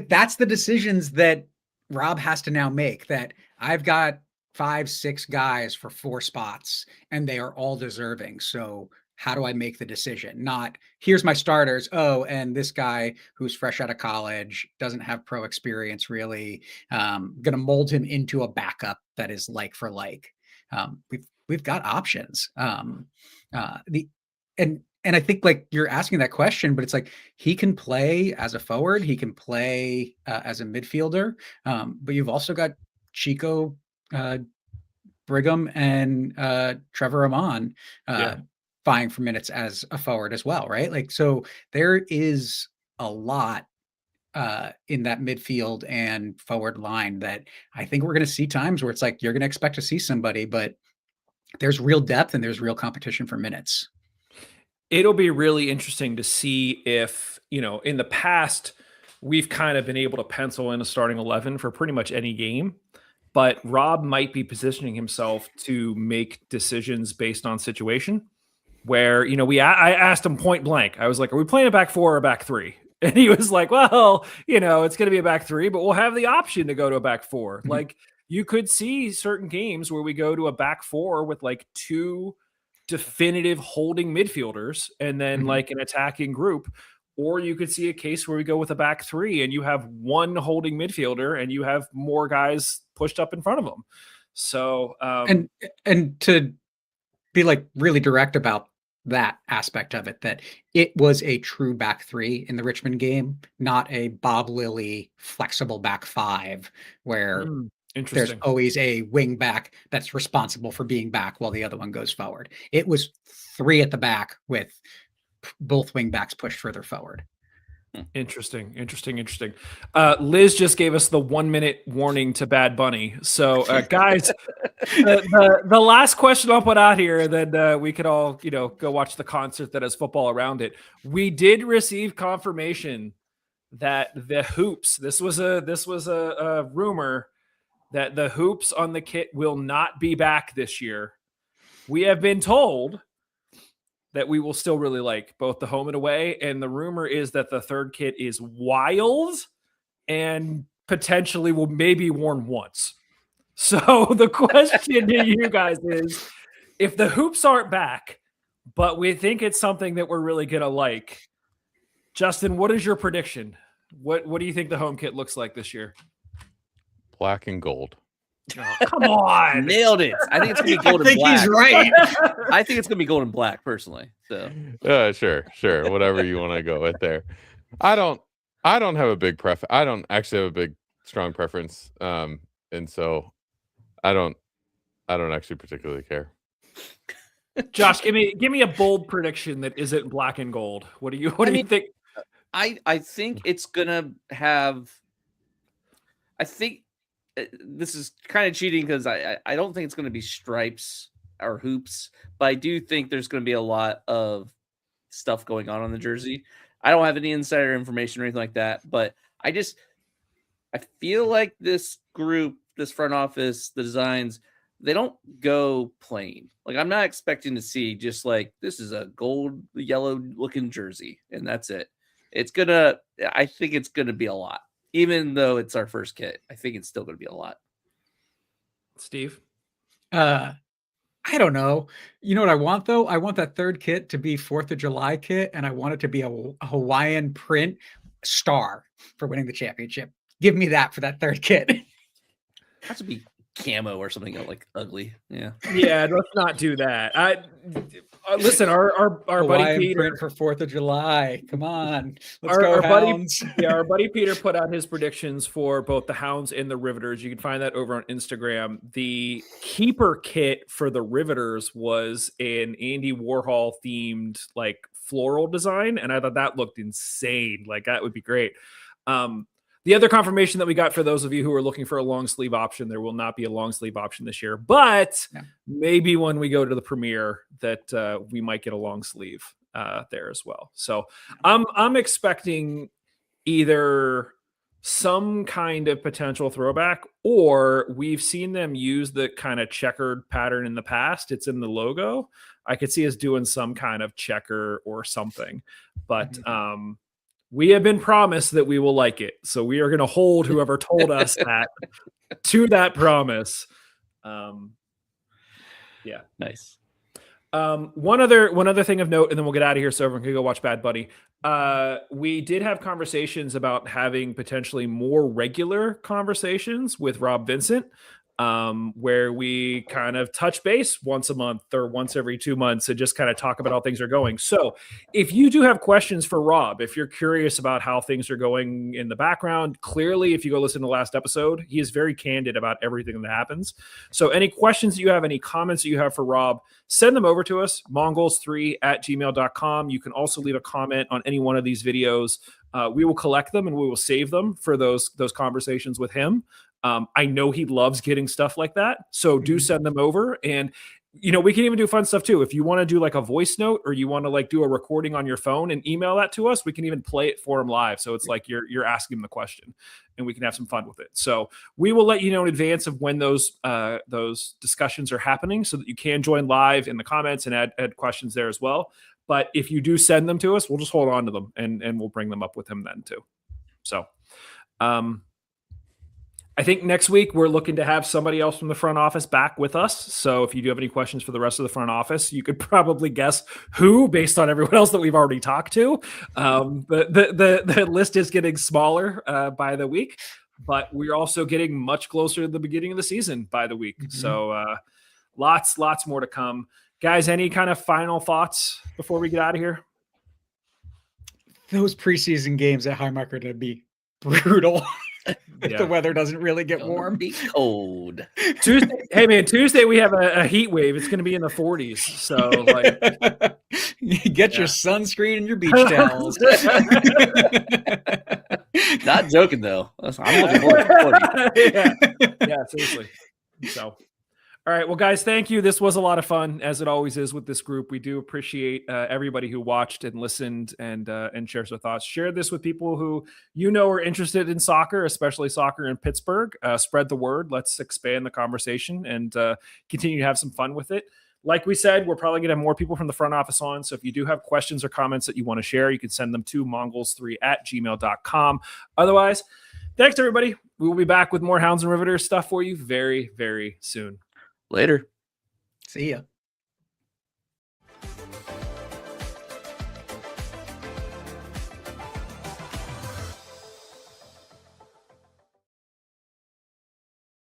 that's the decisions that Rob has to now make, that I've got 5-6 guys for 4 spots and they are all deserving. So how do I make the decision? Not here's my starters. Oh, and this guy who's fresh out of college doesn't have pro experience really. Going to mold him into a backup that is like for like. We've got options. And I think like you're asking that question, but it's like he can play as a forward, he can play as a midfielder, but you've also got Chico, Brigham, and Trevor Amon vying for minutes as a forward as well, right? Like so, there is a lot in that midfield and forward line that I think we're going to see times where it's like you're going to expect to see somebody, but there's real depth and there's real competition for minutes. It'll be really interesting to see if, in the past, we've kind of been able to pencil in a starting 11 for pretty much any game, but Rob might be positioning himself to make decisions based on situation where, I asked him point blank. I was like, are we playing a back 4 or a back 3? And he was like, well, it's going to be a back 3, but we'll have the option to go to a back 4. Mm-hmm. Like you could see certain games where we go to a back 4 with like 2 definitive holding midfielders and then like an attacking group, or you could see a case where we go with a back 3 and you have 1 holding midfielder and you have more guys pushed up in front of them. So and to be like really direct about that aspect of it, that it was a true back 3 in the Richmond game, not a Bob Lilly flexible back 5 where there's always a wing back that's responsible for being back while the other one goes forward. It was 3 at the back with both wing backs pushed further forward. Interesting. Liz just gave us the 1-minute warning to Bad Bunny. So guys, the last question I'll put out here, then we could all, go watch the concert that has football around it. We did receive confirmation that the hoops, this was a rumor, that the hoops on the kit will not be back this year. We have been told that we will still really like both the home and away. And the rumor is that the third kit is wild and potentially will maybe worn once. So the question to you guys is, if the hoops aren't back, but we think it's something that we're really going to like, Justin, what is your prediction? What do you think the home kit looks like this year? Black and gold. Oh, come on. Nailed it. I think it's going to be gold and black. He's right. I think it's going to be gold and black personally. So sure. Whatever you want to go with there. I don't have a big preference. I don't actually have a big strong preference. And so I don't actually particularly care. Josh, give me a bold prediction that isn't black and gold. What do you think? I think it's going to have, I think this is kind of cheating because I don't think it's going to be stripes or hoops, but I do think there's going to be a lot of stuff going on the jersey. I don't have any insider information or anything like that, but I feel like this group, this front office, the designs, they don't go plain. Like I'm not expecting to see just like, this is a gold, yellow looking jersey and that's it. I think it's going to be a lot. Even though it's our first kit, I think it's still going to be a lot. Steve? I don't know. You know what I want though? I want that third kit to be 4th of July kit, and I want it to be a Hawaiian print star for winning the championship. Give me that for that third kit. Has to be camo or something like ugly. Yeah. Yeah, let's not do that. Listen, our buddy Hawaiian Peter print for 4th of July. Come on. Let's our, go, our buddy, Hounds. our buddy Peter put out his predictions for both the Hounds and the Riveters. You can find that over on Instagram. The keeper kit for the Riveters was an Andy Warhol themed like floral design, and I thought that looked insane. Like that would be great. The other confirmation that we got for those of you who are looking for a long sleeve option, there will not be a long sleeve option this year, but maybe when we go to the premiere that we might get a long sleeve there as well. So I'm expecting either some kind of potential throwback, or we've seen them use the kind of checkered pattern in the past. It's in the logo. I could see us doing some kind of checker or something, but we have been promised that we will like it. So we are going to hold whoever told us that to that promise. Yeah. Nice. One other thing of note, and then we'll get out of here so everyone can go watch Bad Buddy. We did have conversations about having potentially more regular conversations with Rob Vincent, where we kind of touch base once a month or once every 2 months and just kind of talk about how things are going. So if you do have questions for Rob, if you're curious about how things are going in the background, clearly, if you go listen to the last episode, he is very candid about everything that happens. So any questions that you have, any comments that you have for Rob, send them over to us, mongols3@gmail.com. You can also leave a comment on any one of these videos. We will collect them and we will save them for those conversations with him. I know he loves getting stuff like that. So do send them over. And, we can even do fun stuff too. If you want to do like a voice note or you want to like do a recording on your phone and email that to us, we can even play it for him live. So it's like you're asking him the question and we can have some fun with it. So we will let you know in advance of when those discussions are happening so that you can join live in the comments and add questions there as well. But if you do send them to us, we'll just hold on to them and we'll bring them up with him then too. So, I think next week we're looking to have somebody else from the front office back with us. So if you do have any questions for the rest of the front office, you could probably guess who based on everyone else that we've already talked to. The list is getting smaller by the week, but we're also getting much closer to the beginning of the season by the week. So lots more to come. Guys, any kind of final thoughts before we get out of here? Those preseason games at Highmark are going to be brutal. If the weather doesn't really get warm. Be cold. Tuesday we have a heat wave. It's going to be in the 40s. So like, get your sunscreen and your beach towels. Not joking though. I'm looking forward to 40. Yeah, seriously. So. All right. Well, guys, thank you. This was a lot of fun, as it always is with this group. We do appreciate everybody who watched and listened and shares their thoughts. Share this with people who are interested in soccer, especially soccer in Pittsburgh. Spread the word. Let's expand the conversation and continue to have some fun with it. Like we said, we're probably going to have more people from the front office on. So if you do have questions or comments that you want to share, you can send them to mongols3@gmail.com. Otherwise, thanks, everybody. We will be back with more Hounds and Riveters stuff for you very, very soon. Later. See ya.